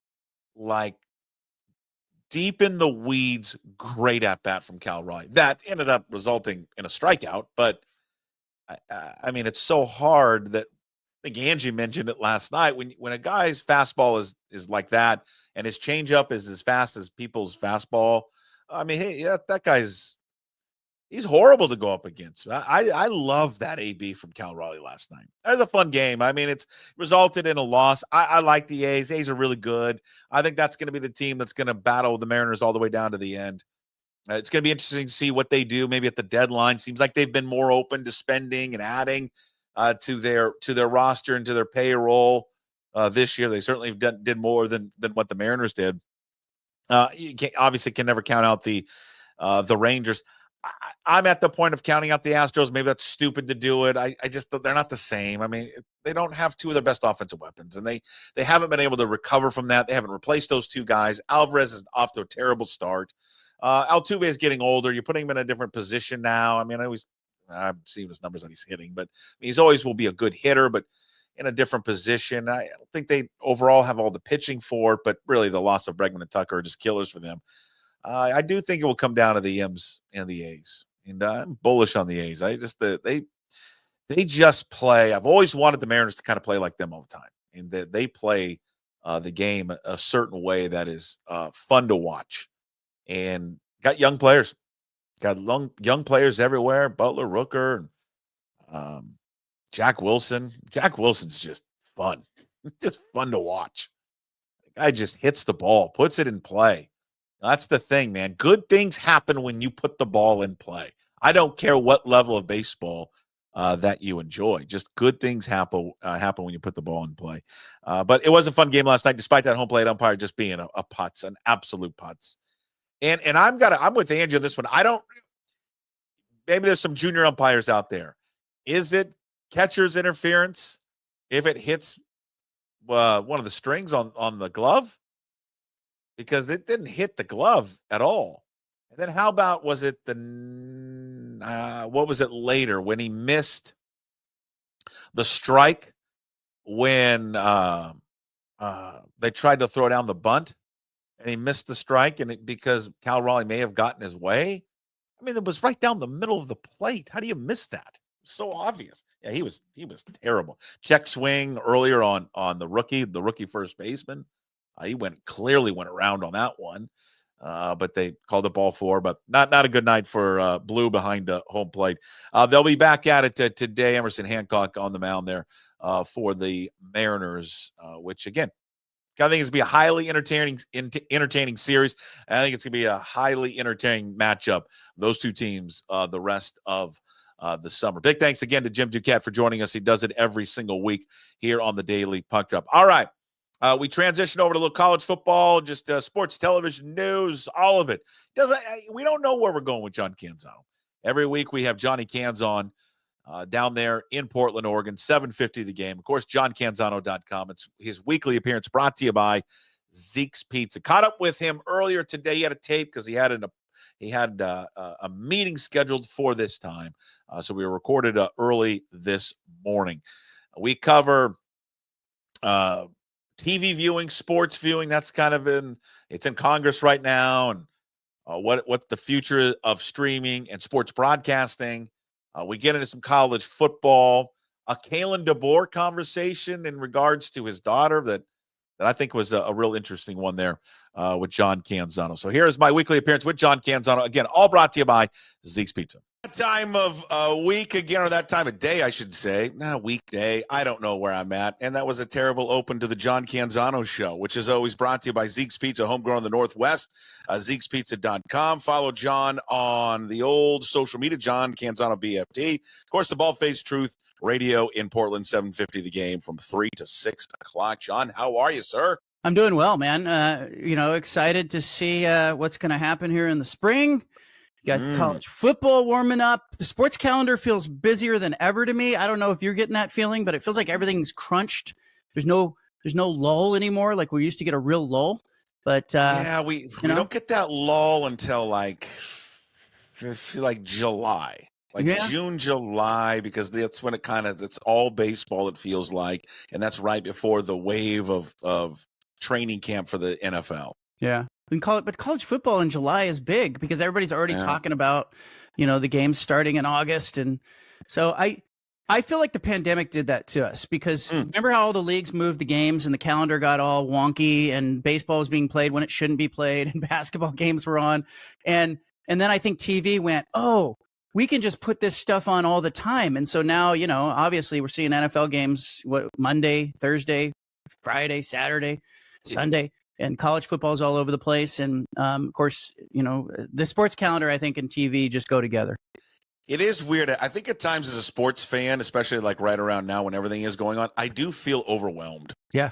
deep in the weeds, great at-bat from Cal Raleigh. That ended up resulting in a strikeout, but, I mean, it's so hard that I think Angie mentioned it last night. When a guy's fastball is like that and his changeup is as fast as people's fastball, I mean, hey, that guy's he's horrible to go up against. I love that AB from Cal Raleigh last night. That was a fun game. I mean, it's resulted in a loss. I like the A's. A's are really good. I think that's going to be the team that's going to battle the Mariners all the way down to the end. It's going to be interesting to see what they do maybe at the deadline. Seems like they've been more open to spending and adding to their roster and to their payroll this year. They certainly did more than what the Mariners did. You obviously can never count out the Rangers. I'm at the point of counting out the Astros. Maybe that's stupid to do it. I just, they're not the same. I mean, they don't have two of their best offensive weapons, and they haven't been able to recover from that. They haven't replaced those two guys. Alvarez is off to a terrible start. Altuve is getting older. You're putting him in a different position now. I mean, I've seen his numbers that he's hitting, but he's always will be a good hitter, but in a different position. I don't think they overall have all the pitching for it, but really the loss of Bregman and Tucker are just killers for them. I do think it will come down to the M's and the A's, and I'm bullish on the A's. They just play. I've always wanted the Mariners to kind of play like them all the time, and that they play the game a certain way that is fun to watch. And got young players, young players everywhere. Butler, Rooker, and Jack Wilson. Jack Wilson's just fun. It's just fun to watch. The guy just hits the ball, puts it in play. That's the thing, man. Good things happen when you put the ball in play. I don't care what level of baseball that you enjoy. Just good things happen when you put the ball in play. But it was a fun game last night, despite that home plate umpire just being a putz, an absolute putz. And I'm with Angie on this one. Maybe there's some junior umpires out there. Is it catcher's interference if it hits one of the strings on the glove? Because it didn't hit the glove at all. And then how about, was it what was it later when he missed the strike when they tried to throw down the bunt and he missed the strike because Cal Raleigh may have gotten his way? I mean, it was right down the middle of the plate. How do you miss that? So obvious. Yeah, he was terrible. Check swing earlier on the rookie first baseman. He clearly went around on that one. But they called it ball 4, but not a good night for Blue behind home plate. They'll be back at it today. Emerson Hancock on the mound there for the Mariners, which again, I think it's going to be a highly entertaining series. I think it's going to be a highly entertaining matchup. Those two teams, the rest of the summer. Big thanks again to Jim Duquette for joining us. He does it every single week here on the Daily Puck Drop. All right. We transition over to a little college football, just sports television news, all of it. We don't know where we're going with John Canzano. Every week we have Johnny Canz on down there in Portland, Oregon, 7:50 the game. Of course, johncanzano.com. It's his weekly appearance brought to you by Zeke's Pizza. Caught up with him earlier today. He had a tape because he had a meeting scheduled for this time. So we recorded early this morning. We cover TV viewing, sports viewing. That's kind of it's in Congress right now, and what the future of streaming and sports broadcasting. We get into some college football, a Kalen DeBoer conversation in regards to his daughter that I think was a real interesting one there with John Canzano. So here is my weekly appearance with John Canzano. Again, all brought to you by Zeke's Pizza. That time of week again, or that time of day, I should say. Weekday. I don't know where I'm at. And that was a terrible open to the John Canzano show, which is always brought to you by Zeke's Pizza, homegrown in the Northwest, Zeke'sPizza.com. Follow John on the old social media, John Canzano BFT. Of course, the Bald-Faced Truth Radio in Portland, 7:50 the game from 3 to 6 o'clock. John, how are you, sir? I'm doing well, man. Excited to see what's going to happen here in the spring. You got college football warming up. The sports calendar feels busier than ever to me. I don't know if you're getting that feeling, but it feels like everything's crunched. There's no lull anymore. Like we used to get a real lull. But we don't get that lull until like July. June, July, because that's when it's all baseball, it feels like. And that's right before the wave of training camp for the NFL. Yeah. But college football in July is big because everybody's already talking about, the games starting in August. And so I feel like the pandemic did that to us because remember how all the leagues moved the games and the calendar got all wonky and baseball was being played when it shouldn't be played and basketball games were on. And then I think TV went, we can just put this stuff on all the time. And so now, obviously we're seeing NFL games, Monday, Thursday, Friday, Saturday, Sunday. And college football is all over the place. And, of course, the sports calendar, I think, and TV just go together. It is weird. I think at times as a sports fan, especially like right around now when everything is going on, I do feel overwhelmed. Yeah.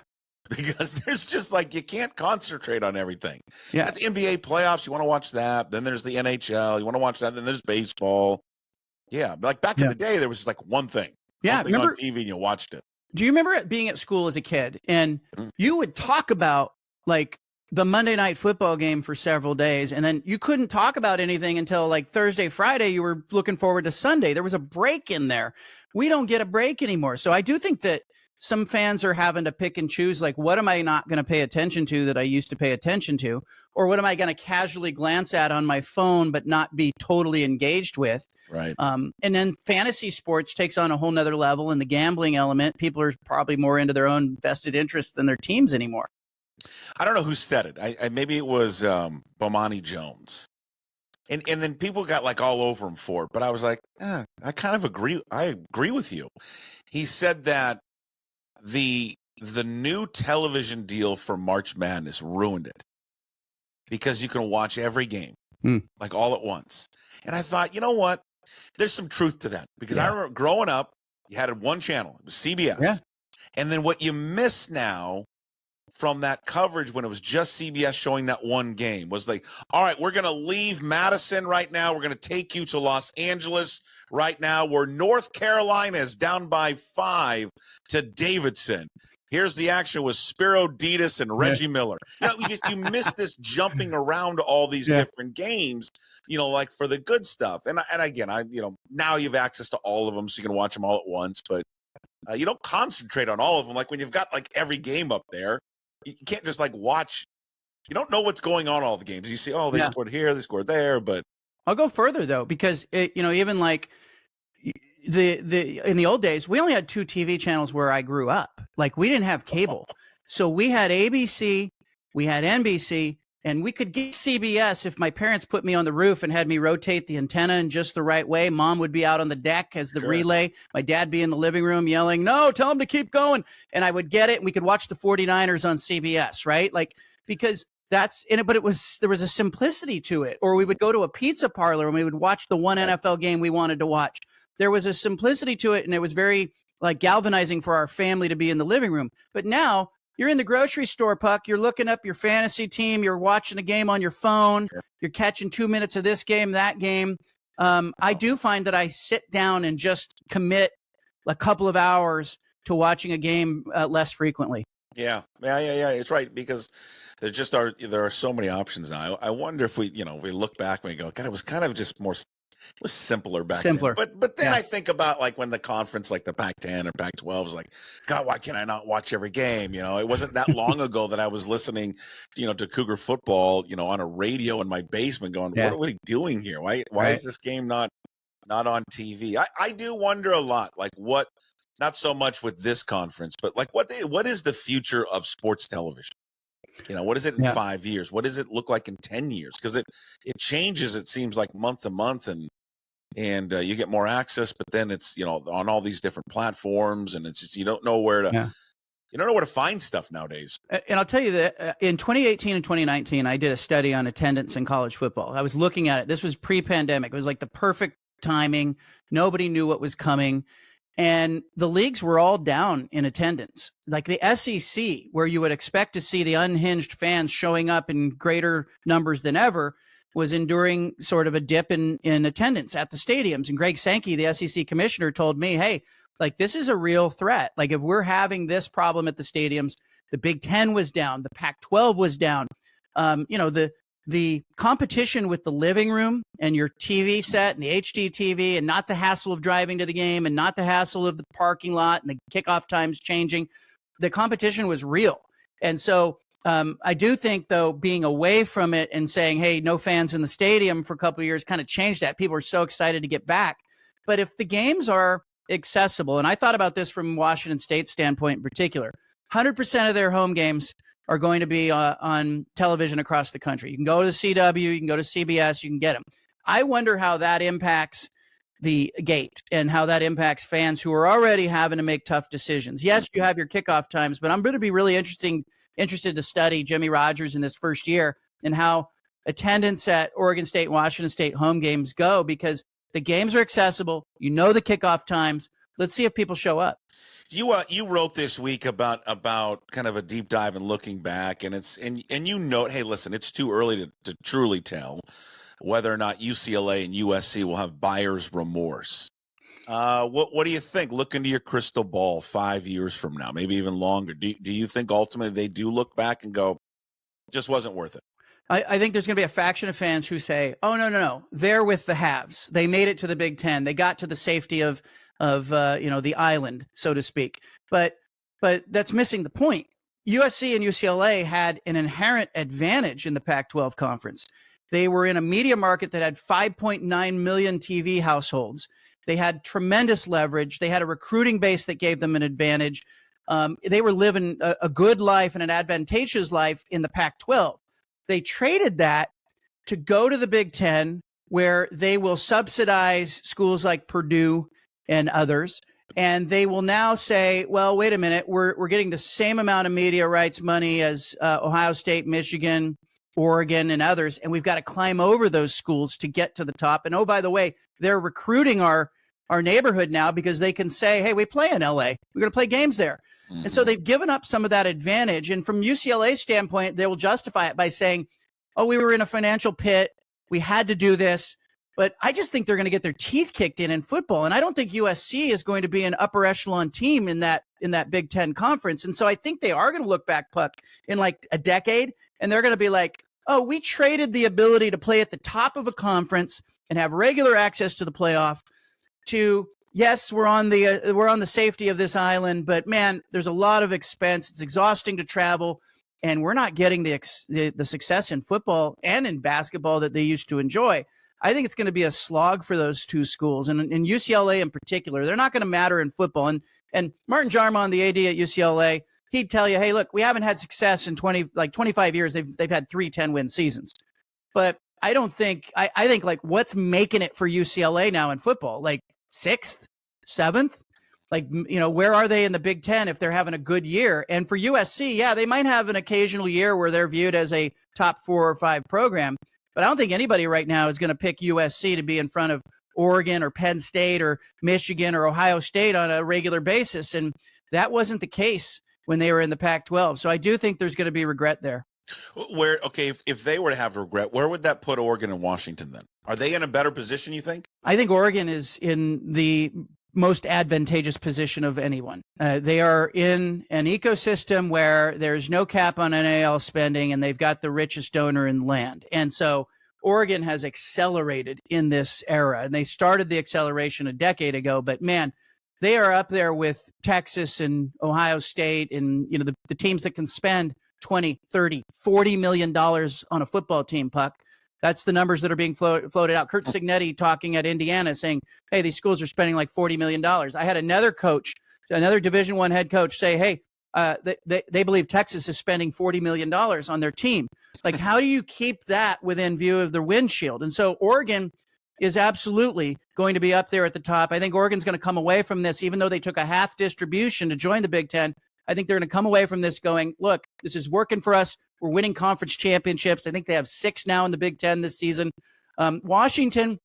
Because there's just you can't concentrate on everything. Yeah. At the NBA playoffs, you want to watch that. Then there's the NHL. You want to watch that. Then there's baseball. Yeah. But back in the day, there was just one thing. Yeah. One thing on TV and you watched it. Do you remember being at school as a kid and you would talk about the Monday night football game for several days, and then you couldn't talk about anything until Thursday, Friday, you were looking forward to Sunday. There was a break in there. We don't get a break anymore. So I do think that some fans are having to pick and choose, what am I not going to pay attention to that I used to pay attention to? Or what am I going to casually glance at on my phone, but not be totally engaged with? Right. And then fantasy sports takes on a whole nother level, and the gambling element, people are probably more into their own vested interests than their teams anymore. I don't know who said it. I maybe it was Bomani Jones, and then people got all over him for it. But I was like, I kind of agree. I agree with you. He said that the new television deal for March Madness ruined it because you can watch every game all at once. And I thought, you know what? There's some truth to that because I remember growing up, you had one channel, it was CBS. Yeah. And then what you miss now from that coverage when it was just CBS showing that one game was like, all right, we're going to leave Madison right now. We're going to take you to Los Angeles right now, where North Carolina is down by 5 to Davidson. Here's the action with Spiro Ditas and Reggie Miller. You know, you miss this jumping around all these different games, you know, like for the good stuff. And again, you know, now you have access to all of them, so you can watch them all at once, but you don't concentrate on all of them. Like when you've got like every game up there, you can't just like watch. You don't know what's going on all the games. You see, oh, they scored here, they scored there, but I'll go further though, because you know, even like in the old days, we only had 2 TV channels where I grew up. Like we didn't have cable. So we had ABC, we had NBC, and we could get CBS if my parents put me on the roof and had me rotate the antenna in just the right way. Mom would be out on the deck as the relay. My dad be in the living room yelling, no, tell him to keep going. And I would get it, and we could watch the 49ers on CBS, right? Like, because that's in it, but there was a simplicity to it. Or we would go to a pizza parlor and we would watch the one NFL game we wanted to watch. There was a simplicity to it, and it was very like galvanizing for our family to be in the living room. But now you're in the grocery store, Puck. You're looking up your fantasy team. You're watching a game on your phone. You're catching 2 minutes of this game, that game. I do find that I sit down and just commit a couple of hours to watching a game less frequently. Yeah. It's right, because there are so many options now. I wonder if we look back and we go, God, it was kind of just more. It was simpler back then. But then I think about like when the conference, like the Pac-10 or Pac-12 was like, God, why can't I not watch every game? You know, it wasn't that long ago that I was listening, to Cougar football, on a radio in my basement going, what are we doing here? Why is this game not on TV? I do wonder a lot, like what, not so much with this conference, but like what is the future of sports television? What is it in 5 years? What does it look like in 10 years? Because it changes, it seems like month to month, and you get more access, but then it's, on all these different platforms, and it's just, you don't know where to find stuff nowadays. And I'll tell you that in 2018 and 2019, I did a study on attendance in college football. I was looking at it. This was pre-pandemic. It was like the perfect timing. Nobody knew what was coming. And the leagues were all down in attendance. Like the SEC, where you would expect to see the unhinged fans showing up in greater numbers than ever, was enduring sort of a dip in attendance at the stadiums. And Greg Sankey, the SEC commissioner, told me, hey, like this is a real threat. Like if we're having this problem at the stadiums, the Big Ten was down, the Pac-12 was down. The competition with the living room and your TV set and the HD TV, and not the hassle of driving to the game and not the hassle of the parking lot and the kickoff times changing. The competition was real. And so I do think, though, being away from it and saying, hey, no fans in the stadium for a couple of years kind of changed that. People are so excited to get back. But if the games are accessible, and I thought about this from Washington State's standpoint in particular, 100% of their home games are going to be on television across the country. You can go to the CW, you can go to CBS, you can get them. I wonder how that impacts the gate and how that impacts fans who are already having to make tough decisions. Yes, you have your kickoff times, but I'm going to be really interested to study Jimmy Rogers in this first year and how attendance at Oregon State and Washington State home games go, because the games are accessible. You know the kickoff times. Let's see if people show up. You wrote this week about kind of a deep dive and looking back, and you note, hey, listen, it's too early to truly tell whether or not UCLA and USC will have buyer's remorse. What do you think? Look into your crystal ball 5 years from now, maybe even longer. Do you think ultimately they do look back and go, just wasn't worth it? I think there's going to be a faction of fans who say, oh, no, they're with the haves. They made it to the Big Ten. They got to the safety of the island, so to speak. But that's missing the point. USC and UCLA had an inherent advantage in the Pac-12 conference. They were in a media market that had 5.9 million TV households. They had tremendous leverage. They had a recruiting base that gave them an advantage. They were living a good life and an advantageous life in the Pac-12. They traded that to go to the Big Ten, where they will subsidize schools like Purdue and others. And they will now say, well, wait a minute, we're getting the same amount of media rights money as Ohio State, Michigan, Oregon and others, and we've got to climb over those schools to get to the top. And oh, by the way, they're recruiting our neighborhood now because they can say, hey, we play in LA. We're going to play games there. And so they've given up some of that advantage. And from UCLA's standpoint, they will justify it by saying, oh, we were in a financial pit. We had to do this. But I just think they're going to get their teeth kicked in football. And I don't think USC is going to be an upper echelon team in that Big Ten conference. And so I think they are going to look back, Puck, in like a decade, and they're going to be like, oh, we traded the ability to play at the top of a conference and have regular access to the playoff to, yes, we're on the safety of this island, but man, there's a lot of expense. It's exhausting to travel, and we're not getting the success in football and in basketball that they used to enjoy. I think it's going to be a slog for those two schools, and in UCLA in particular, they're not going to matter in football. And Martin Jarmon, the AD at UCLA, he'd tell you, hey, look, we haven't had success in 25 years. They've had 3 10-win seasons. But I don't think – I think, like, what's making it for UCLA now in football? Like 6th, 7th? Like, you know, where are they in the Big Ten if they're having a good year? And for USC, yeah, they might have an occasional year where they're viewed as a top 4 or 5 program. But I don't think anybody right now is going to pick USC to be in front of Oregon or Penn State or Michigan or Ohio State on a regular basis. And that wasn't the case when they were in the Pac-12. So I do think there's going to be regret there. If they were to have regret, where would that put Oregon and Washington then? Are they in a better position, you think? I think Oregon is in the most advantageous position of anyone. They are in an ecosystem where there's no cap on NAL spending, and they've got the richest donor in land. And so Oregon has accelerated in this era, and they started the acceleration a decade ago. But man, they are up there with Texas and Ohio State and, you know, the teams that can spend 20, 30, $40 million on a football team, Puck. That's the numbers that are being floated out. Curt Cignetti talking at Indiana saying, hey, these schools are spending like $40 million. I had another coach, another Division I head coach say, hey, they believe Texas is spending $40 million on their team. Like, how do you keep that within view of the windshield? And so Oregon is absolutely going to be up there at the top. I think Oregon's going to come away from this, even though they took a half distribution to join the Big Ten. I think they're going to come away from this going, look, this is working for us. We're winning conference championships. I think they have 6 now in the Big Ten this season. Washington,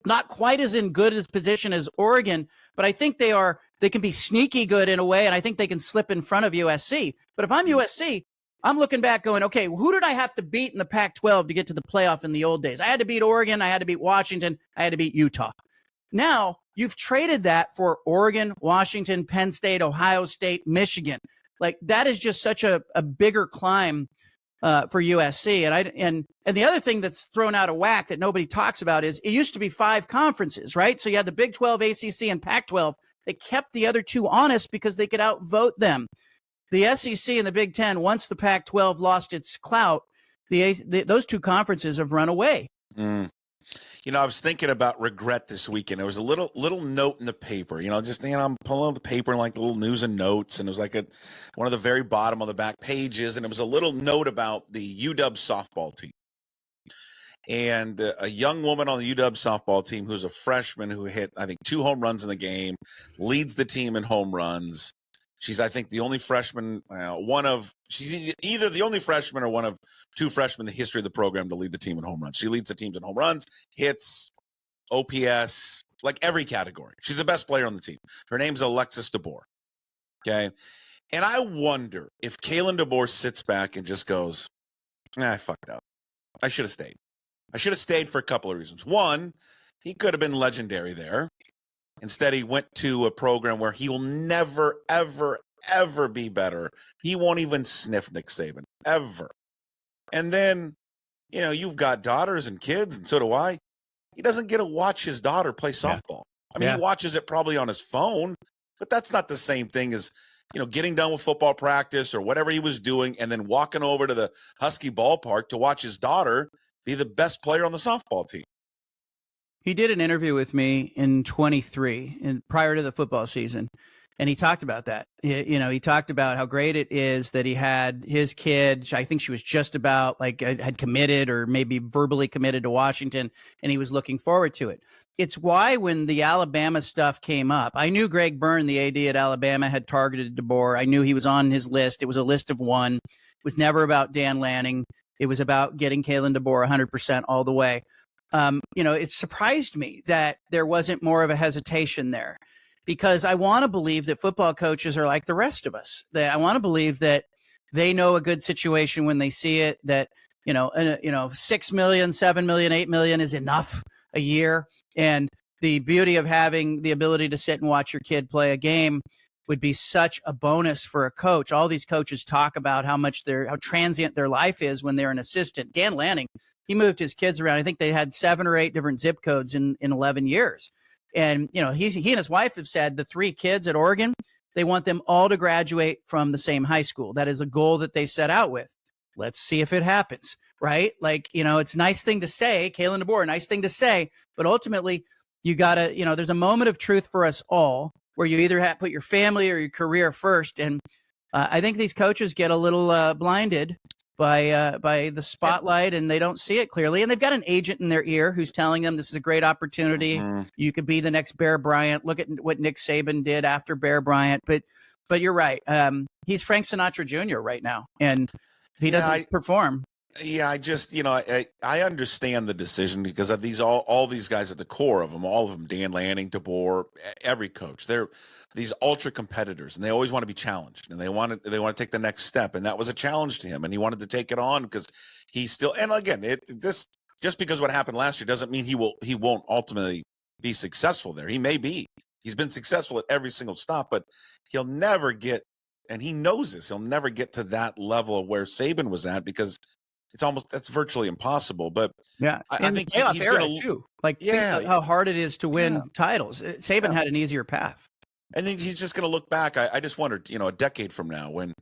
not quite as in good a position as Oregon, but I think they can be sneaky good in a way, and I think they can slip in front of USC. But if I'm USC, I'm looking back going, okay, who did I have to beat in the Pac-12 to get to the playoff in the old days? I had to beat Oregon. I had to beat Washington. I had to beat Utah. Now you've traded that for Oregon, Washington, Penn State, Ohio State, Michigan. Like, that is just such a bigger climb for USC. And the other thing that's thrown out of whack that nobody talks about is it used to be 5 conferences, right? So you had the Big 12, ACC, and Pac-12. They kept the other 2 honest because they could outvote them. The SEC and the Big 10, once the Pac-12 lost its clout, those 2 conferences have run away. You know, I was thinking about regret this weekend. There was a little note in the paper, I'm pulling up the paper and like the little news and notes, and it was like one of the very bottom of the back pages, and it was a little note about the UW softball team. And a young woman on the UW softball team who's a freshman who hit, I think, 2 home runs in the game, leads the team in home runs. She's, I think, the only freshman, she's either the only freshman or one of 2 freshmen in the history of the program to lead the team in home runs. She leads the teams in home runs, hits, OPS, like every category. She's the best player on the team. Her name's Alexis DeBoer. Okay. And I wonder if Kalen DeBoer sits back and just goes, I fucked up. I should have stayed. I should have stayed for a couple of reasons. One, he could have been legendary there. Instead, he went to a program where he will never, ever, ever be better. He won't even sniff Nick Saban, ever. And then, you've got daughters and kids, and so do I. He doesn't get to watch his daughter play softball. I mean, he watches it probably on his phone, but that's not the same thing as, getting done with football practice or whatever he was doing and then walking over to the Husky ballpark to watch his daughter be the best player on the softball team. He did an interview with me in 23 and prior to the football season. And he talked about that. He talked about how great it is that he had his kid. I think she was just about had committed or maybe verbally committed to Washington, and he was looking forward to it. It's why when the Alabama stuff came up, I knew Greg Byrne, the AD at Alabama, had targeted DeBoer. I knew he was on his list. It was a list of 1. It was never about Dan Lanning. It was about getting Kalen DeBoer 100% all the way. It surprised me that there wasn't more of a hesitation there, because I want to believe that football coaches are like the rest of us. That I want to believe that they know a good situation when they see it, that, 6 million, 7 million, 8 million is enough a year. And the beauty of having the ability to sit and watch your kid play a game would be such a bonus for a coach. All these coaches talk about how transient their life is when they're an assistant. Dan Lanning, he moved his kids around. I think they had 7 or 8 different zip codes in 11 years. And, he and his wife have said the 3 kids at Oregon, they want them all to graduate from the same high school. That is a goal that they set out with. Let's see if it happens, right? Like, it's a nice thing to say, Kalen DeBoer, nice thing to say, but ultimately you got to, there's a moment of truth for us all where you either have to put your family or your career first. And I think these coaches get a little blinded by the spotlight, and they don't see it clearly. And they've got an agent in their ear who's telling them this is a great opportunity. Mm-hmm. You could be the next Bear Bryant. Look at what Nick Saban did after Bear Bryant. But you're right. He's Frank Sinatra Jr. right now. And if he doesn't perform. Yeah, I just, I understand the decision because of all these guys at the core of them, all of them, Dan Lanning, DeBoer, every coach, they're these ultra competitors, and they always want to be challenged, and they want to take the next step. And that was a challenge to him, and he wanted to take it on because he's still, and again, just because what happened last year doesn't mean he won't ultimately be successful there. He may be. He's been successful at every single stop, but he'll never get, and he knows this, he'll never get to that level of where Saban was at because that's virtually impossible. But yeah, I think he's going to, think about how hard it is to win titles. Saban had an easier path. And then he's just going to look back. I just wondered, a decade from now, when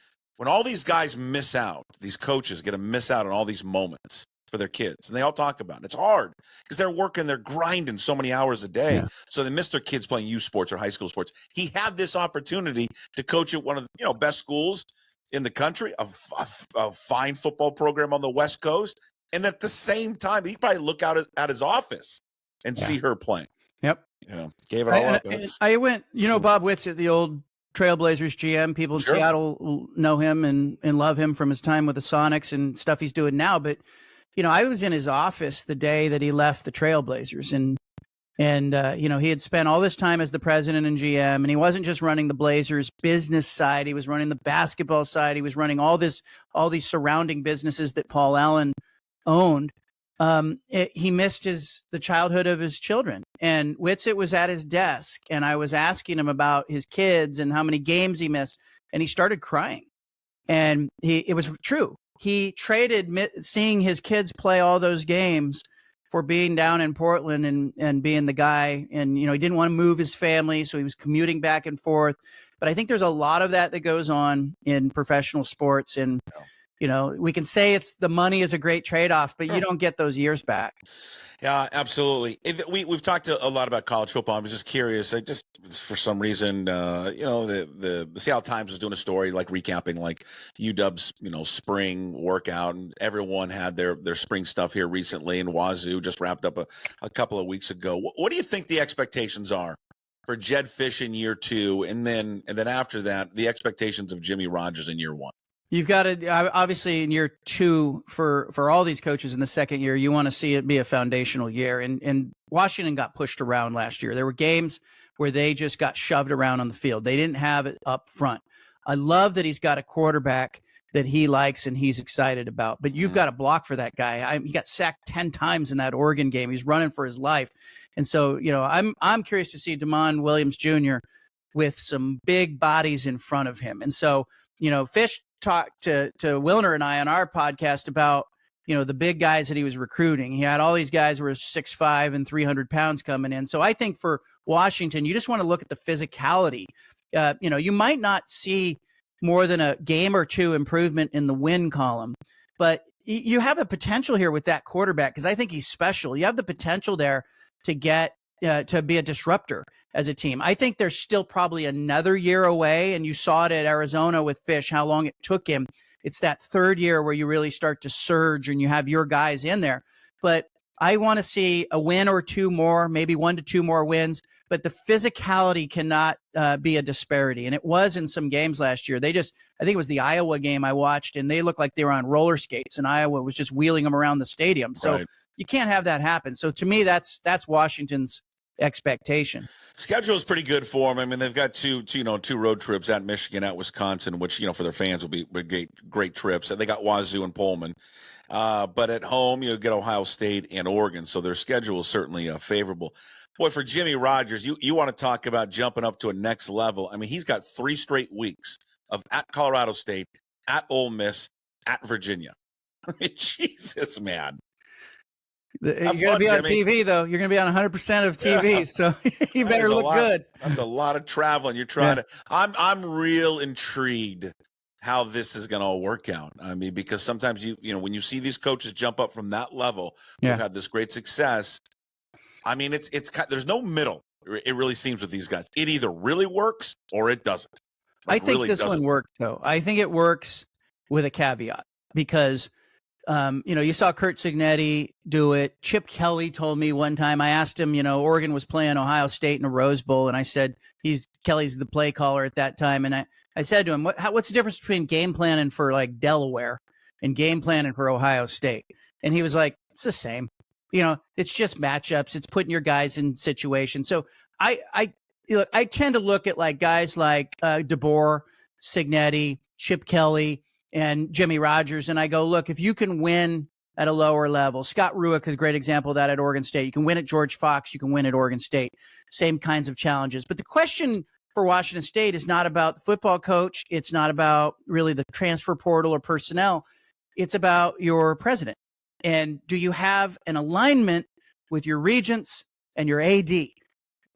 all these guys miss out, these coaches get to miss out on all these moments for their kids, and they all talk about it. It's hard because they're working, they're grinding so many hours a day. Yeah. So they miss their kids playing youth sports or high school sports. He had this opportunity to coach at one of the best schools in the country, a fine football program on the West Coast, and at the same time, he'd probably look out at his office and see her playing. Yep. Gave it all up. I went, Bob Witz at the old Trailblazers GM. People in Seattle know him and love him from his time with the Sonics and stuff he's doing now. But, I was in his office the day that he left the Trailblazers, and he had spent all this time as the president and GM, and he wasn't just running the Blazers business side. He was running the basketball side. He was running all these surrounding businesses that Paul Allen owned. He missed the childhood of his children, and Whitsitt was at his desk, and I was asking him about his kids and how many games he missed, and he started crying. And it was true. He traded seeing his kids play all those games for being down in Portland and being the guy. And, he didn't want to move his family, so he was commuting back and forth. But I think there's a lot of that goes on in professional sports. And, we can say the money is a great trade-off, but you don't get those years back. Yeah, absolutely. We've talked a lot about college football. I was just curious. For some reason, the Seattle Times was doing a story recapping UW's spring workout, and everyone had their spring stuff here recently. And Wazoo just wrapped up a couple of weeks ago. What do you think the expectations are for Jedd Fisch in year 2, and then after that, the expectations of Jimmy Rogers in year 1? You've got to, obviously, in year 2 for all these coaches in the second year, you want to see it be a foundational year. And Washington got pushed around last year. There were games where they just got shoved around on the field. They didn't have it up front. I love that he's got a quarterback that he likes and he's excited about. But you've got to block for that guy. He got sacked 10 times in that Oregon game. He's running for his life. And so, I'm curious to see Damon Williams Jr. with some big bodies in front of him. And so, Fisch talked to Wilner and I on our podcast about, the big guys that he was recruiting. He had all these guys who were 6'5" and 300 pounds coming in. So I think for Washington, you just want to look at the physicality. You might not see more than a game or 2 improvement in the win column, but you have a potential here with that quarterback because I think he's special. You have the potential there to get to be a disruptor as a team. I think there's still probably another year away, and you saw it at Arizona with Fisch, how long it took him. It's that 3rd year where you really start to surge and you have your guys in there. But I want to see a win or 2 more, maybe 1 to 2 more wins. but the physicality cannot be a disparity. And it was in some games last year. I think it was the Iowa game I watched, and they looked like they were on roller skates, and Iowa was just wheeling them around the stadium. So you can't have that happen. So to me, that's Washington's expectation. Schedule is pretty good for them. I mean, they've got two road trips at Michigan, at Wisconsin, which, for their fans will be great trips. And they got Wazoo and Pullman. But at home, you get Ohio State and Oregon. So their schedule is certainly favorable. Boy, for Jimmy Rogers, you want to talk about jumping up to a next level. I mean, he's got 3 straight weeks of at Colorado State, at Ole Miss, at Virginia. I mean, Jesus, man. You're going to be on TV, though. You're going to be on 100% of TV, so you better look good. That's a lot of traveling. You're trying to. I'm real intrigued how this is going to all work out. I mean, because sometimes when you see these coaches jump up from that level, who've had this great success. I mean, it's there's no middle. It really seems with these guys. It either really works or it doesn't. I think really this one worked, though. I think it works with a caveat because. You saw Curt Cignetti do it. Chip Kelly told me one time, I asked him, Oregon was playing Ohio State in a Rose Bowl. And I said, Kelly's the play caller at that time. And I said to him, what's the difference between game planning for like Delaware and game planning for Ohio State? And he was like, it's the same. It's just matchups. It's putting your guys in situations. So I tend to look at like guys like DeBoer, Cignetti, Chip Kelly, and Jimmy Rogers, and I go, look, if you can win at a lower level, Scott Rueck is a great example of that at Oregon State. You can win at George Fox. You can win at Oregon State. Same kinds of challenges. But the question for Washington State is not about the football coach. It's not about really the transfer portal or personnel. It's about your president. And do you have an alignment with your regents and your AD?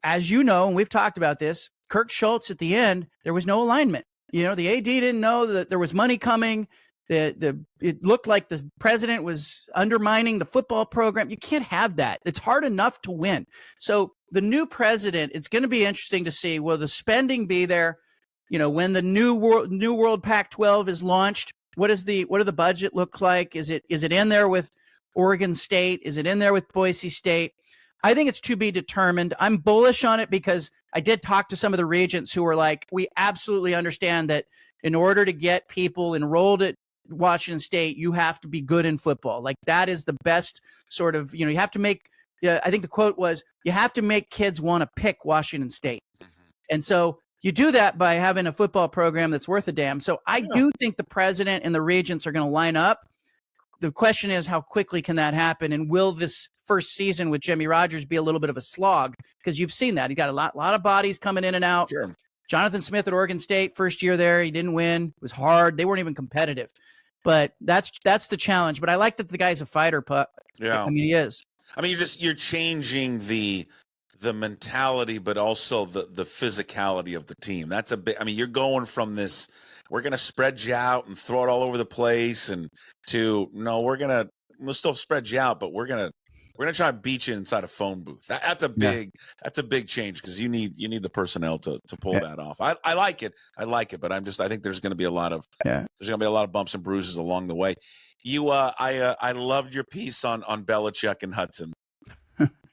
As you know, and we've talked about this, Kirk Schultz at the end, there was no alignment. The AD didn't know that there was money coming. It looked like the president was undermining the football program. You can't have that. It's hard enough to win. So the new president, it's going to be interesting to see, will the spending be there? When the new world Pac-12 is launched, what do the budget look like? Is it in there with Oregon State? Is it in there with Boise State? I think it's to be determined. I'm bullish on it because I did talk to some of the regents who were like, we absolutely understand that in order to get people enrolled at Washington State, you have to be good in football. Like that is the best sort of, you have to make, I think the quote was, you have to make kids want to pick Washington State. And so you do that by having a football program that's worth a damn. So I do think the president and the regents are going to line up. The question is, how quickly can that happen? And will this first season with Jimmy Rogers be a little bit of a slog? Because you've seen that. He got a lot of bodies coming in and out. Sure. Jonathan Smith at Oregon State, first year there, he didn't win. It was hard. They weren't even competitive. But that's the challenge. But I like that the guy's a fighter, Puck. Yeah. I mean, he is. I mean, you're changing the mentality, but also the physicality of the team. That's a bit. I mean, you're going from this, we're going to spread you out and throw it all over the place, and to no, we'll still spread you out, but we're gonna try to beat you inside a phone booth. That's a big change because you need the personnel to pull that off. I like it, but I think there's going to be a lot of bumps and bruises along the way. I loved your piece on Belichick and Hudson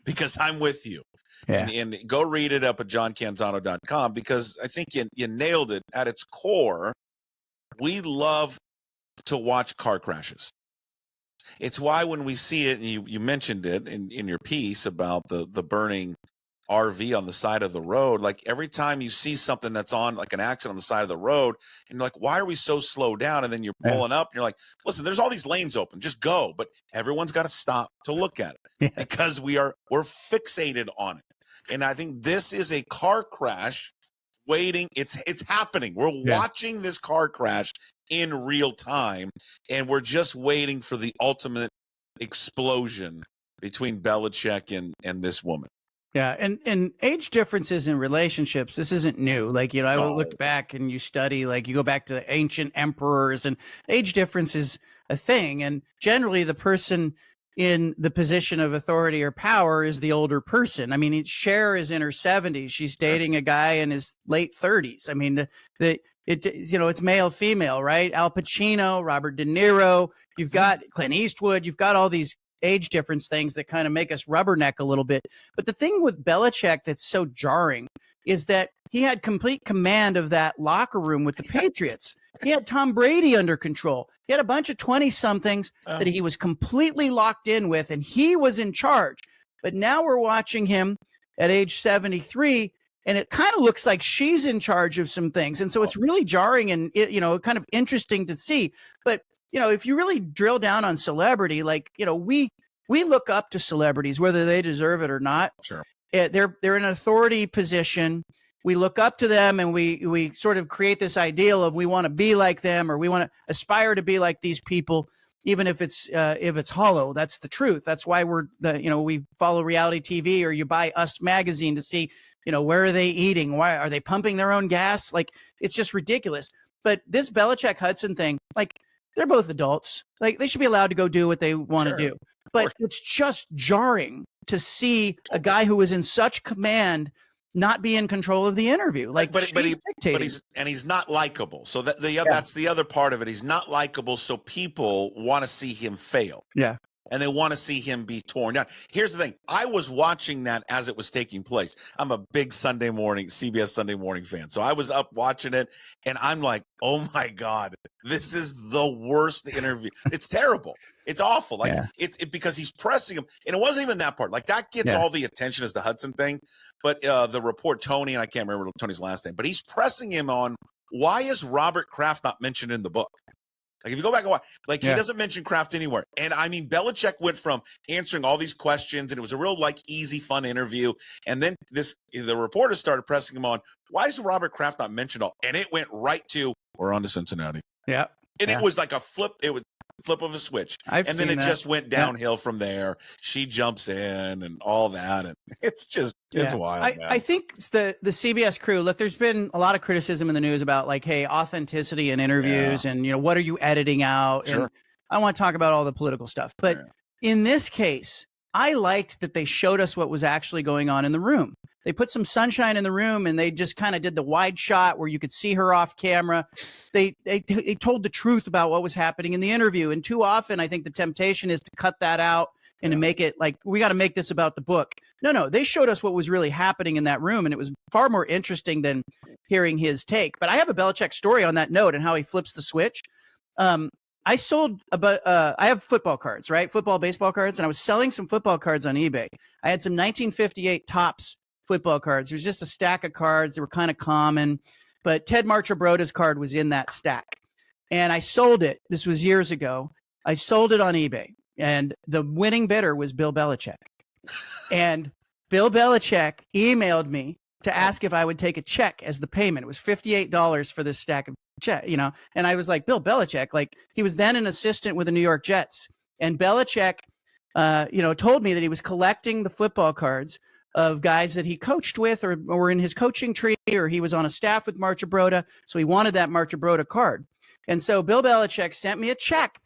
because I'm with you. Yeah. And go read it up at johncanzano.com because I think you nailed it. At its core, we love to watch car crashes. It's why when we see it, and you mentioned it in your piece about the burning RV on the side of the road, like every time you see something that's on like an accident on the side of the road, and you're like, why are we so slow down? And then you're pulling up, and you're like, listen, there's all these lanes open, just go. But everyone's got to stop to look at it because we're fixated on it. And I think this is a car crash waiting. It's happening. We're watching this car crash in real time, and we're just waiting for the ultimate explosion between Belichick and this woman. Yeah, and age differences in relationships, this isn't new. Like, I look back and you study, like you go back to ancient emperors, and age difference is a thing. And generally the person in the position of authority or power is the older person. I mean, Cher is in her 70s. She's dating a guy in his late 30s. I mean, it's male, female, right? Al Pacino, Robert De Niro, you've got Clint Eastwood, you've got all these age difference things that kind of make us rubberneck a little bit. But the thing with Belichick that's so jarring is that he had complete command of that locker room with the Patriots. He had Tom Brady under control. He had a bunch of 20-somethings that he was completely locked in with, and he was in charge. But now we're watching him at age 73, and it kind of looks like she's in charge of some things. And so it's really jarring and, kind of interesting to see. But, if you really drill down on celebrity, like, we look up to celebrities, whether they deserve it or not. Sure. They're in an authority position. We look up to them and we sort of create this ideal of we want to be like them, or we want to aspire to be like these people, even if it's hollow. That's the truth. That's why we follow reality TV, or you buy Us magazine to see, where are they eating? Why are they pumping their own gas? Like, it's just ridiculous. But this Belichick Hudson thing, like, they're both adults. Like, they should be allowed to go do what they want to do. But it's just jarring to see a guy who was in such command not be in control of the interview. Like, but he's not likable. So that's the other part of it. He's not likable. So people want to see him fail. Yeah. And they want to see him be torn down. Here's the thing. I was watching that as it was taking place. I'm a big CBS Sunday Morning fan. So I was up watching it, and I'm like, oh my God, this is the worst interview. It's terrible. It's awful. Like, it's because he's pressing him. And it wasn't even that part. Like, that gets all the attention as the Hudson thing. But the report, Tony, and I can't remember Tony's last name, but he's pressing him on, why is Robert Kraft not mentioned in the book? Like, if you go back and watch, like, he doesn't mention Kraft anywhere. And I mean, Belichick went from answering all these questions, and it was a real, like, easy, fun interview. And then the reporter started pressing him on, why is Robert Kraft not mentioned all? And it went right to, we're on to Cincinnati. Yeah. And it was like a flip. It was flip of a switch. And then it just went downhill from there. She jumps in and all that. And it's just, it's wild. I think the CBS crew, look, there's been a lot of criticism in the news about, like, hey, authenticity in interviews and, what are you editing out? Sure. And I want to talk about all the political stuff. But in this case, I liked that they showed us what was actually going on in the room. They put some sunshine in the room, and they just kind of did the wide shot where you could see her off camera. They told the truth about what was happening in the interview. And too often, I think the temptation is to cut that out and to make it like, we got to make this about the book. No, they showed us what was really happening in that room, and it was far more interesting than hearing his take. But I have a Belichick story on that note and how he flips the switch. I have football cards, right? Football, baseball cards. And I was selling some football cards on eBay. I had some 1958 Topps football cards. There was just a stack of cards. They were kind of common, but Ted Marchibroda's card was in that stack. And I sold it. This was years ago. I sold it on eBay, and the winning bidder was Bill Belichick. And Bill Belichick emailed me to ask if I would take a check as the payment. It was $58 for this stack of check, and I was like, Bill Belichick, like, he was then an assistant with the New York Jets. And Belichick, told me that he was collecting the football cards of guys that he coached with or were in his coaching tree, or he was on a staff with Marchibroda. So he wanted that Marchibroda card. And so Bill Belichick sent me a check.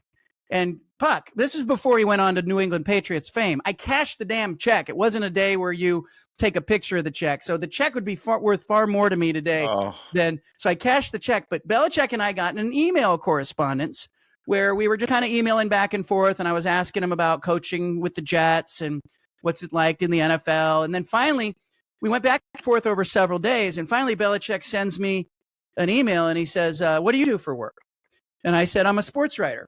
And Puck, this is before he went on to New England Patriots fame. I cashed the damn check. It wasn't a day where you take a picture of the check. So the check would be worth far more to me today so I cashed the check. But Belichick and I got in an email correspondence where we were just kind of emailing back and forth. And I was asking him about coaching with the Jets and what's it like in the NFL. And then finally, we went back and forth over several days. And finally, Belichick sends me an email, and he says, what do you do for work? And I said, I'm a sports writer.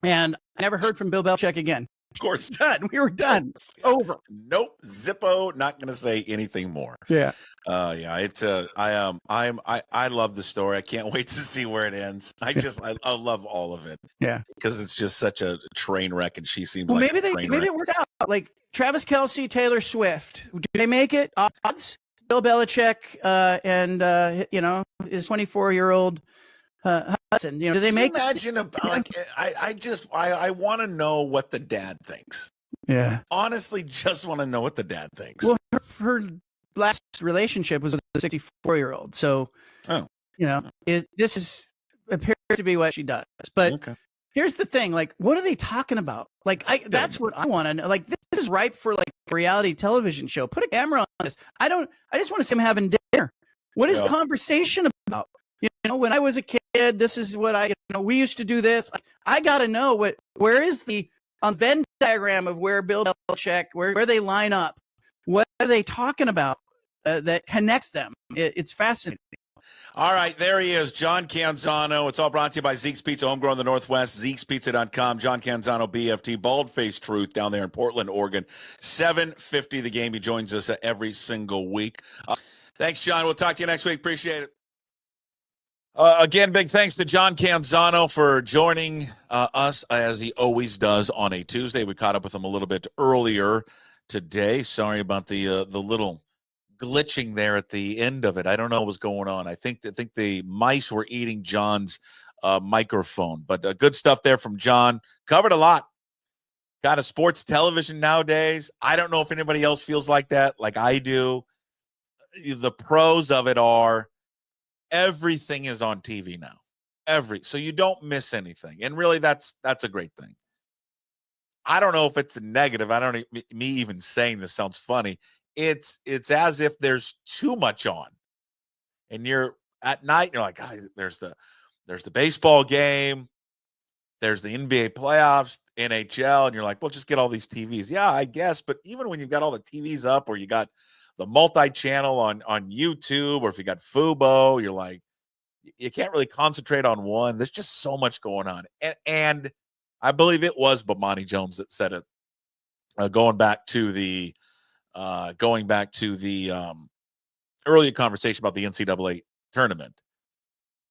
And I never heard from Bill Belichick again. Of course. Done. We were done. Over. Nope. Zippo. Not going to say anything more. Yeah. It's I love the story. I can't wait to see where it ends. I love all of it. Yeah. Because it's just such a train wreck, and she seems like maybe it worked out. Like Travis Kelce, Taylor Swift. Do they make it? Odds? Bill Belichick and his 24-year-old Hudson. Do they make? Imagine I want to know what the dad thinks. Yeah. Honestly, just want to know what the dad thinks. Well, her last relationship was with a 64-year-old. So, this appears to be what she does. But here's the thing. Like, what are they talking about? Like, that's what I want to know. Like, this is ripe for, like, a reality television show. Put a camera on this. I just want to see him having dinner. What is the conversation about? When I was a kid, this is what we used to do this. I got to know where is the on Venn diagram of where Bill Belichick, where they line up. What are they talking about that connects them? It's fascinating. All right, there he is, John Canzano. It's all brought to you by Zeke's Pizza, homegrown in the Northwest, Zeke'sPizza.com. John Canzano, BFT, Bald-Faced Truth down there in Portland, Oregon. 7:50 the game. He joins us every single week. Thanks, John. We'll talk to you next week. Appreciate it. Again, big thanks to John Canzano for joining us, as he always does on a Tuesday. We caught up with him a little bit earlier today. Sorry about the little glitching there at the end of it. I don't know what was going on. I think the mice were eating John's microphone. But good stuff there from John. Covered a lot. Kind of sports television nowadays. I don't know if anybody else feels like that, like I do. The pros of it are everything is on TV now. So you don't miss anything. And really, that's a great thing. I don't know if it's a negative. Me even saying this sounds funny. It's as if there's too much on, and you're at night. You're like, God, there's the baseball game, there's the NBA playoffs, NHL, and you're like, well, just get all these TVs. Yeah, I guess. But even when you've got all the TVs up, or you got the multi-channel on YouTube, or if you got Fubo, you're like, you can't really concentrate on one. There's just so much going on, and I believe it was Bomani Jones that said it. Going back to the earlier conversation about the NCAA tournament,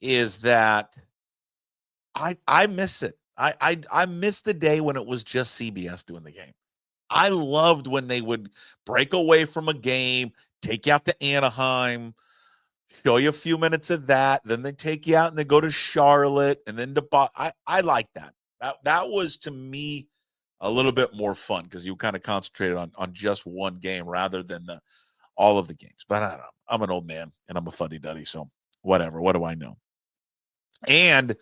is that I miss it. I miss the day when it was just CBS doing the game. I loved when they would break away from a game, take you out to Anaheim, show you a few minutes of that, then they take you out and they go to Charlotte and then to I like that. That was, to me, a little bit more fun because you kind of concentrated on just one game rather than all of the games. But I don't know. I'm an old man and I'm a fuddy-duddy, so whatever. What do I know? And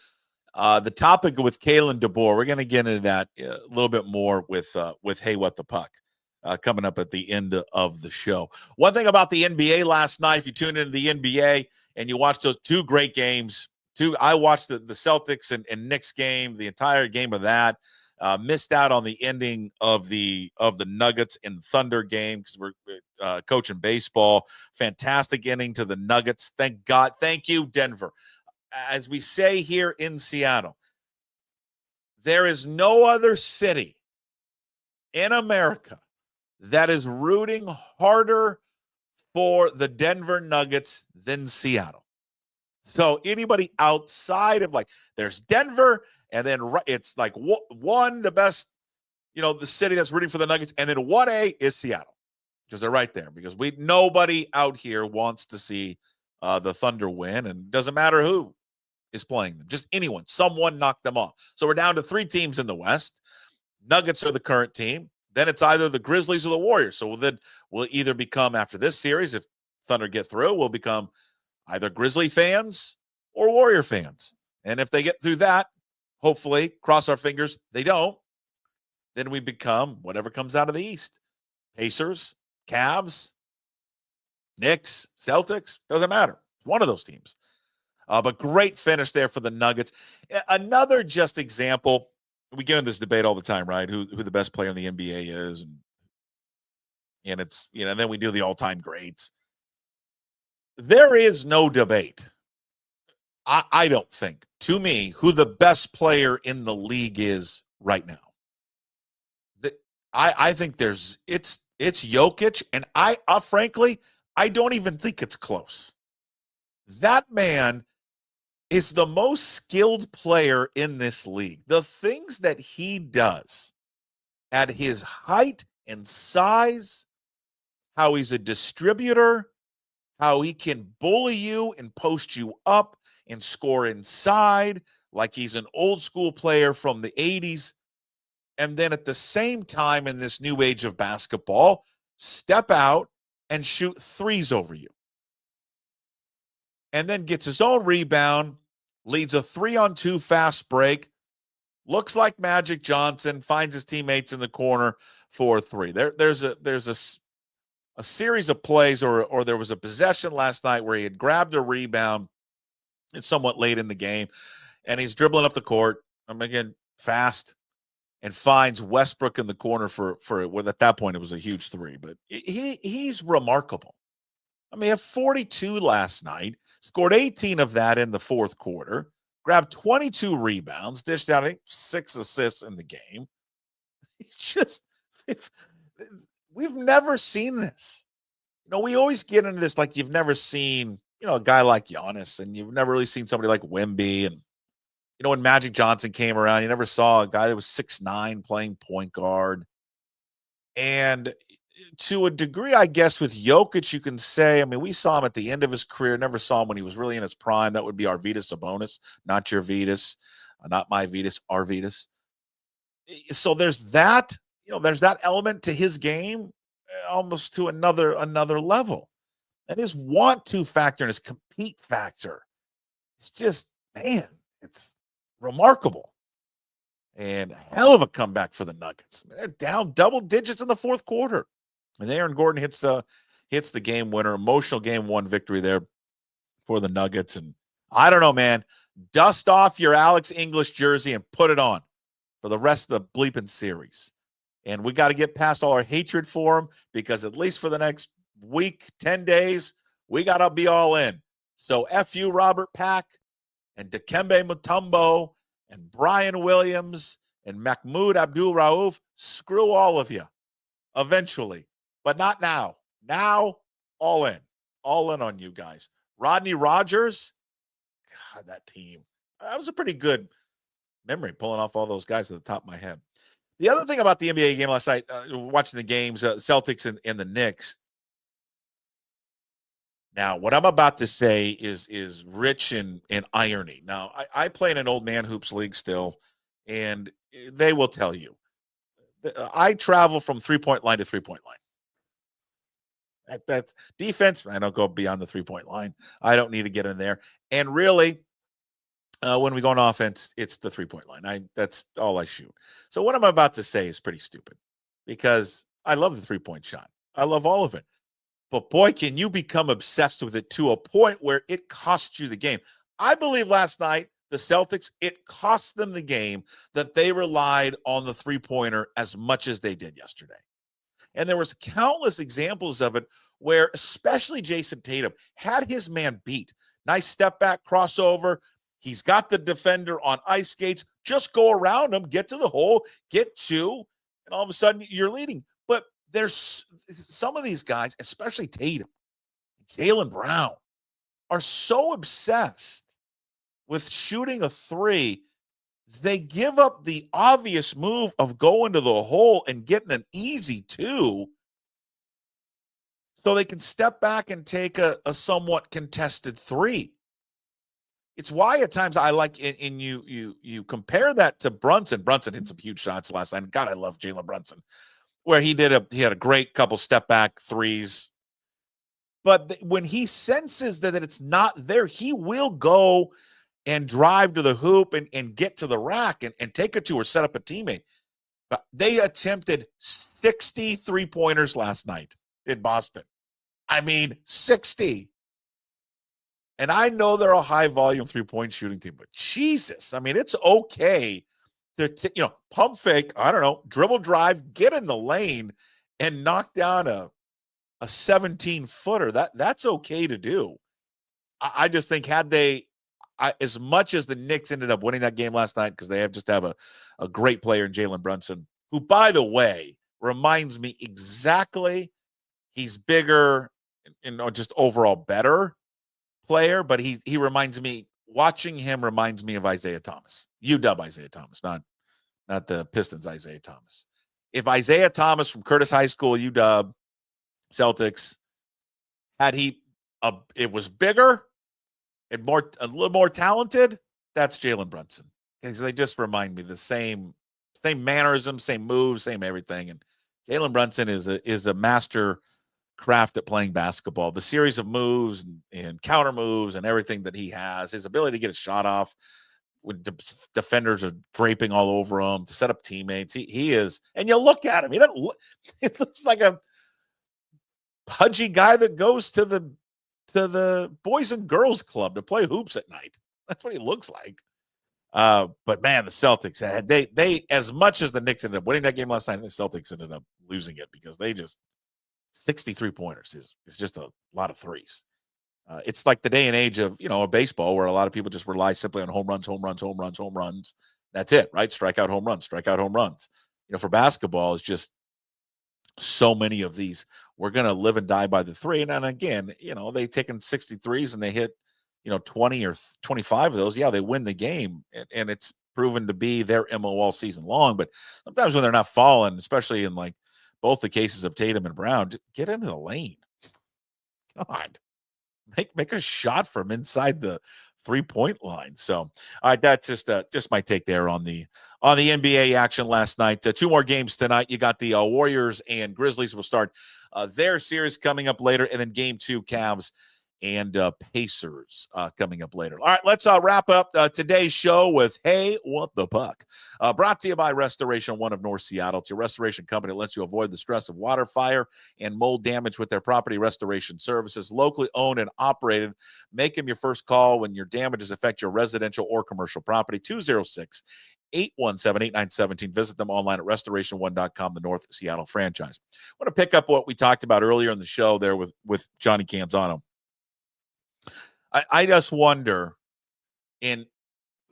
the topic with Kalen DeBoer, we're going to get into that a little bit more with Hey, What the Puck coming up at the end of the show. One thing about the NBA last night, if you tuned into the NBA and you watched those two great games, I watched the Celtics and Knicks game, the entire game of that. Missed out on the ending of the Nuggets and Thunder game because we're coaching baseball. Fantastic ending to the Nuggets. Thank God. Thank you, Denver. As we say here in Seattle, there is no other city in America that is rooting harder for the Denver Nuggets than Seattle. So anybody outside of, like, there's Denver, and then it's like one, the best, the city that's rooting for the Nuggets, and then 1A is Seattle because they're right there. Because nobody out here wants to see the Thunder win, and it doesn't matter who is playing them, just anyone. Someone knocked them off. So we're down to 3 teams in the West. Nuggets are the current team. Then it's either the Grizzlies or the Warriors. So we'll either become, after this series, if Thunder get through, we'll become either Grizzly fans or Warrior fans. And if they get through that, hopefully, cross our fingers, they don't, then we become whatever comes out of the East. Pacers, Cavs, Knicks, Celtics, doesn't matter. It's one of those teams. But great finish there for the Nuggets. Another just example, we get in this debate all the time, right? Who the best player in the NBA is. And it's, and then we do the all-time greats. There is no debate, I don't think, to me, who the best player in the league is right now. I think it's Jokic, and I frankly, I don't even think it's close. That man is the most skilled player in this league. The things that he does at his height and size, how he's a distributor, how he can bully you and post you up and score inside like he's an old school player from the 80s. And then at the same time, in this new age of basketball, step out and shoot threes over you. And then gets his own rebound, leads a 3-on-2 fast break, looks like Magic Johnson, finds his teammates in the corner for a 3. There's a series of plays, or there was a possession last night where he had grabbed a rebound. It's somewhat late in the game, and he's dribbling up the court. Again, fast, and finds Westbrook in the corner for well, at that point it was a huge three, but he's remarkable. I mean, he had 42 last night, scored 18 of that in the fourth quarter, grabbed 22 rebounds, dished out, I think, 6 assists in the game. He's just, we've never seen this. You know, we always get into this like you've never seen, you know, a guy like Giannis, and you've never really seen somebody like Wemby. And, you know, when Magic Johnson came around, you never saw a guy that was 6'9" playing point guard. And to a degree, I guess, with Jokic, you can say, I mean, we saw him at the end of his career, never saw him when he was really in his prime. That would be Arvydas Sabonis, not your Vitas, not my Vitas, Arvydas. So there's that, you know, there's that element to his game, almost to another level. And his want to factor and his compete factor, it's just, man, it's remarkable. And a hell of a comeback for the Nuggets. They're down double digits in the fourth quarter. And Aaron Gordon hits the game winner, emotional game one victory there for the Nuggets. And I don't know, man, dust off your Alex English jersey and put it on for the rest of the bleeping series. And we got to get past all our hatred for him, because at least for the next week, 10 days, we got to be all in. So F you, Robert Pack, and Dikembe Mutombo, and Brian Williams, and Mahmoud Abdul-Rauf. Screw all of you eventually, but not now. Now, all in on you guys. Rodney Rogers, God, that team. That was a pretty good memory, pulling off all those guys at the top of my head. The other thing about the NBA game last night, watching the games, Celtics and the Knicks. Now, what I'm about to say is rich in irony. Now, I play in an old man hoops league still, and they will tell you. I travel from three-point line to three-point line. That's defense. I don't go beyond the three-point line. I don't need to get in there. And really, when we go on offense, it's the three-point line. That's all I shoot. So what I'm about to say is pretty stupid, because I love the three-point shot. I love all of it. But boy, can you become obsessed with it to a point where it costs you the game. I believe last night, the Celtics, it cost them the game that they relied on the three-pointer as much as they did yesterday. And there was countless examples of it where especially Jason Tatum had his man beat. Nice step back crossover. He's got the defender on ice skates. Just go around him, get to the hole, get two, and all of a sudden you're leading. But there's some of these guys, especially Tatum, Jaylen Brown, are so obsessed with shooting a three, they give up the obvious move of going to the hole and getting an easy two so they can step back and take a somewhat contested three. It's why at times I like it, and you compare that to Brunson. Brunson hit some huge shots last night. God, I love Jalen Brunson, where he had a great couple step back threes. But when he senses that it's not there, he will go and drive to the hoop and get to the rack and take it to or set up a teammate. But they attempted 60 three-pointers last night in Boston. I mean, 60. And I know they're a high-volume three-point shooting team, but Jesus, I mean, it's okay to pump fake, I don't know, dribble drive, get in the lane, and knock down a 17-footer. That's okay to do. I just think as much as the Knicks ended up winning that game last night, because they have a great player in Jalen Brunson, who, by the way, reminds me exactly, he's bigger and just overall better player, but he reminds me, watching him reminds me of Isaiah Thomas. UW Isaiah Thomas, not the Pistons Isaiah Thomas. If Isaiah Thomas from Curtis High School, UW, Celtics, it was bigger and a little more talented, that's Jalen Brunson. Because they just remind me the same mannerism, same moves, same everything. And Jalen Brunson is a master craft at playing basketball. The series of moves and counter moves and everything that he has, his ability to get a shot off when defenders are draping all over him, to set up teammates. He is, and you look at him, it looks like a pudgy guy that goes to the Boys and Girls Club to play hoops at night. That's what he looks like. But man, the Celtics had they as much as the Knicks ended up winning that game last night, the Celtics ended up losing it because they just 63 pointers is just a lot of threes. It's like the day and age of, a baseball where a lot of people just rely simply on home runs, home runs, home runs, home runs. That's it, right? Strikeout, home runs, strikeout, home runs. For basketball, it's just so many of these. We're going to live and die by the three. And then again, they taken 63s and they hit, 20 or 25 of those. Yeah, they win the game. And it's proven to be their MO all season long. But sometimes when they're not falling, especially in like both the cases of Tatum and Brown, get into the lane. God. Make a shot from inside the 3-point line. So, all right, that's just my take there on the NBA action last night. 2 more games tonight. You got the Warriors and Grizzlies will start their series coming up later, and then Game 2, Cavs and Pacers coming up later. All right, let's wrap up today's show with Hey, What the Puck? Brought to you by Restoration One of North Seattle. It's your restoration company that lets you avoid the stress of water, fire, and mold damage with their property restoration services. Locally owned and operated. Make them your first call when your damages affect your residential or commercial property. 206-817-8917. Visit them online at restoration1.com, the North Seattle franchise. I want to pick up what we talked about earlier in the show there with Johnny Canzano. I just wonder in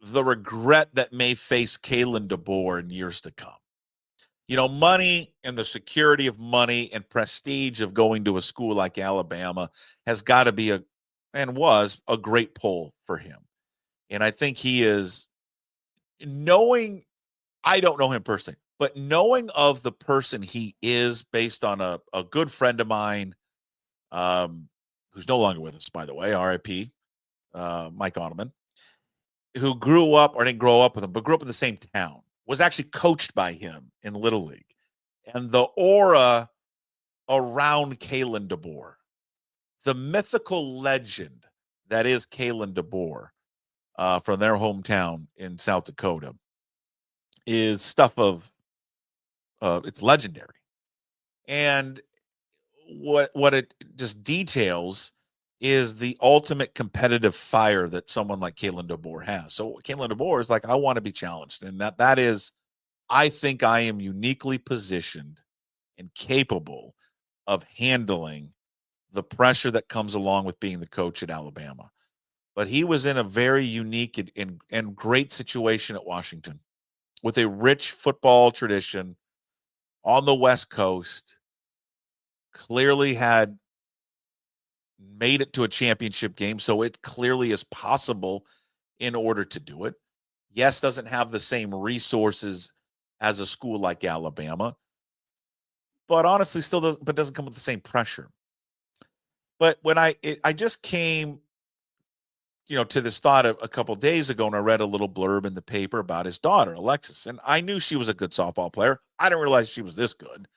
the regret that may face Kalen DeBoer in years to come. Money and the security of money and prestige of going to a school like Alabama has got to be was a great pull for him. And I think he is knowing, I don't know him personally, but knowing of the person he is based on a good friend of mine, who's no longer with us, by the way, R.I.P., Mike Ottoman, who grew up, or didn't grow up with him, but grew up in the same town, was actually coached by him in Little League. And the aura around Kalen DeBoer, the mythical legend that is Kalen DeBoer from their hometown in South Dakota, is stuff of, it's legendary. And what it just details is the ultimate competitive fire that someone like Kalen DeBoer has. So Kalen DeBoer is like, I want to be challenged. And that is, I think I am uniquely positioned and capable of handling the pressure that comes along with being the coach at Alabama. But he was in a very unique and great situation at Washington with a rich football tradition on the West Coast, clearly had made it to a championship game, so it clearly is possible in order to do it. Yes, doesn't have the same resources as a school like Alabama, but honestly still doesn't come with the same pressure. But when I just came, to this thought a couple days ago, and I read a little blurb in the paper about his daughter, Alexis, and I knew she was a good softball player. I didn't realize she was this good.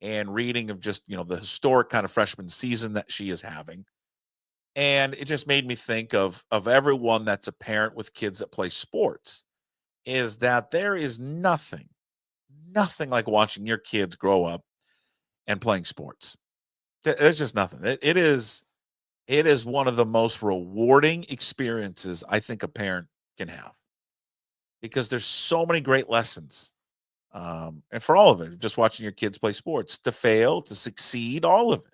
And reading of just, the historic kind of freshman season that she is having. And it just made me think of everyone that's a parent with kids that play sports, is that there is nothing like watching your kids grow up and playing sports. There's just nothing. It is one of the most rewarding experiences I think a parent can have, because there's so many great lessons. And for all of it, just watching your kids play sports, to fail, to succeed, all of it.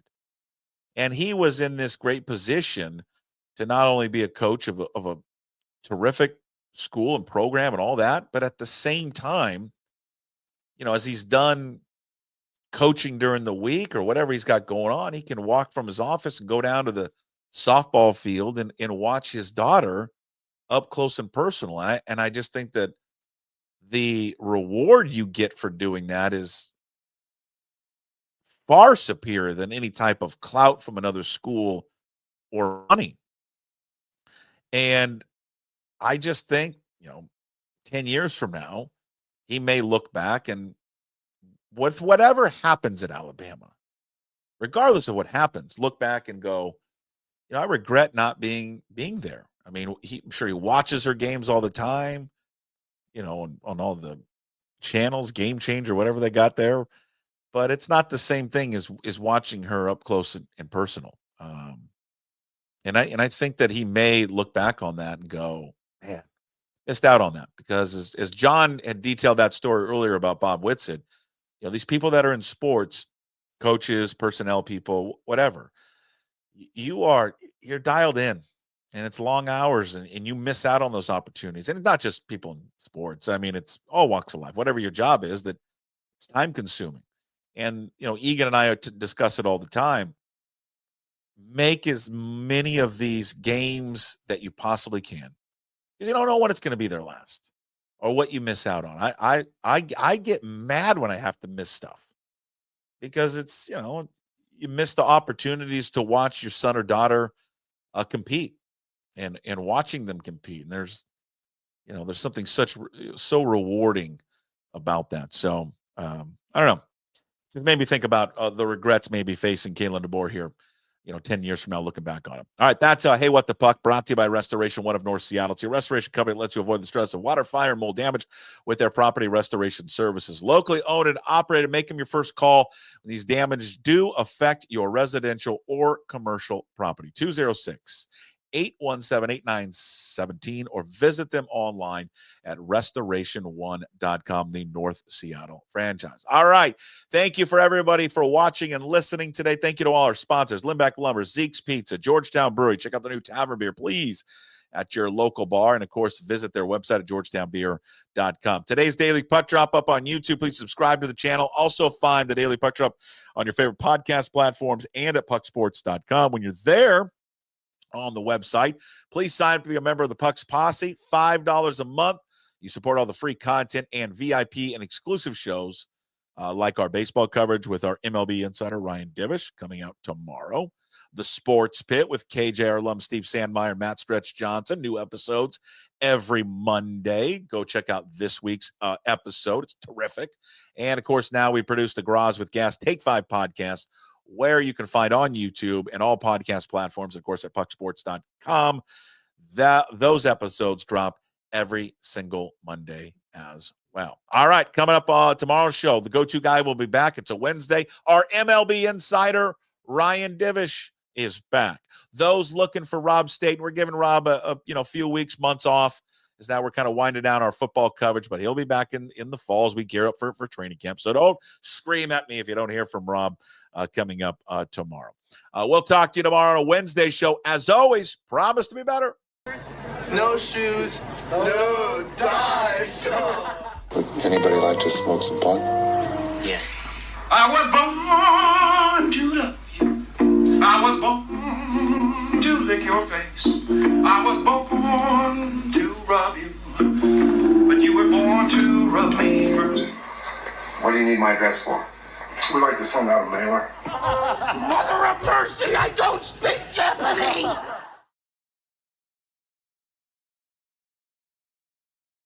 And he was in this great position to not only be a coach of a terrific school and program and all that, but at the same time, as he's done coaching during the week or whatever he's got going on, he can walk from his office and go down to the softball field and watch his daughter up close and personal. And I just think that the reward you get for doing that is far superior than any type of clout from another school or money. And I just think, 10 years from now, he may look back and with whatever happens at Alabama, regardless of what happens, look back and go, I regret not being there. I mean, I'm sure he watches her games all the time, on all the channels, Game Changer, whatever they got there. But it's not the same thing as watching her up close and personal. And I think that he may look back on that and go, man, missed out on that because as John had detailed that story earlier about Bob Whitson, these people that are in sports, coaches, personnel people, whatever, you're dialed in, and it's long hours, and you miss out on those opportunities. And it's not just people in sports. I mean, it's all walks of life, whatever your job is, that it's time consuming. And, Egan and I discuss it all the time. Make as many of these games that you possibly can, because you don't know when it's going to be their last or what you miss out on. I get mad when I have to miss stuff because it's, you miss the opportunities to watch your son or daughter compete and watching them compete. And there's something so rewarding about that. So I don't know. Just made me think about the regrets maybe facing Kalen DeBoer here, 10 years from now, looking back on it. All right, that's Hey, What the Puck, brought to you by Restoration One of North Seattle. It's your restoration company that lets you avoid the stress of water, fire, and mold damage with their property restoration services. Locally owned and operated. Make them your first call when these damages do affect your residential or commercial property. 206-817-8917, or visit them online at restoration1.com, the North Seattle franchise. All right. Thank you for everybody for watching and listening today. Thank you to all our sponsors, Lindback Lumber, Zeke's Pizza, Georgetown Brewery. Check out the new Tavern Beer, please, at your local bar. And, of course, visit their website at georgetownbeer.com. Today's Daily Puck Drop up on YouTube. Please subscribe to the channel. Also find the Daily Puck Drop on your favorite podcast platforms and at pucksports.com. When you're there, on the website, please sign up to be a member of the Pucks Posse. $5 a month. You support all the free content and VIP and exclusive shows like our baseball coverage with our MLB insider Ryan Divish coming out tomorrow. The Sports Pit with KJR alum Steve Sandmeyer, Matt Stretch Johnson. New episodes every Monday. Go check out this week's episode. It's terrific. And, of course, now we produce the Graz with Gas Take 5 podcast, where you can find on YouTube and all podcast platforms, of course, at pucksports.com. Those episodes drop every single Monday as well. All right, coming up tomorrow's show, the go-to guy will be back. It's a Wednesday. Our MLB insider, Ryan Divish, is back. Those looking for Rob Staten, we're giving Rob a few weeks, months off, as now we're kind of winding down our football coverage, but he'll be back in the fall as we gear up for training camp. So don't scream at me if you don't hear from Rob coming up tomorrow. We'll talk to you tomorrow on a Wednesday show. As always, promise to be better. No shoes, no ties. Would anybody like to smoke some pot? Yeah. I was born to love you. I was born to lick your face. I was born to rub you. But you were born to rub me first. What do you need my address for? We'd like to send out a mailer. Mother of mercy, I don't speak Japanese!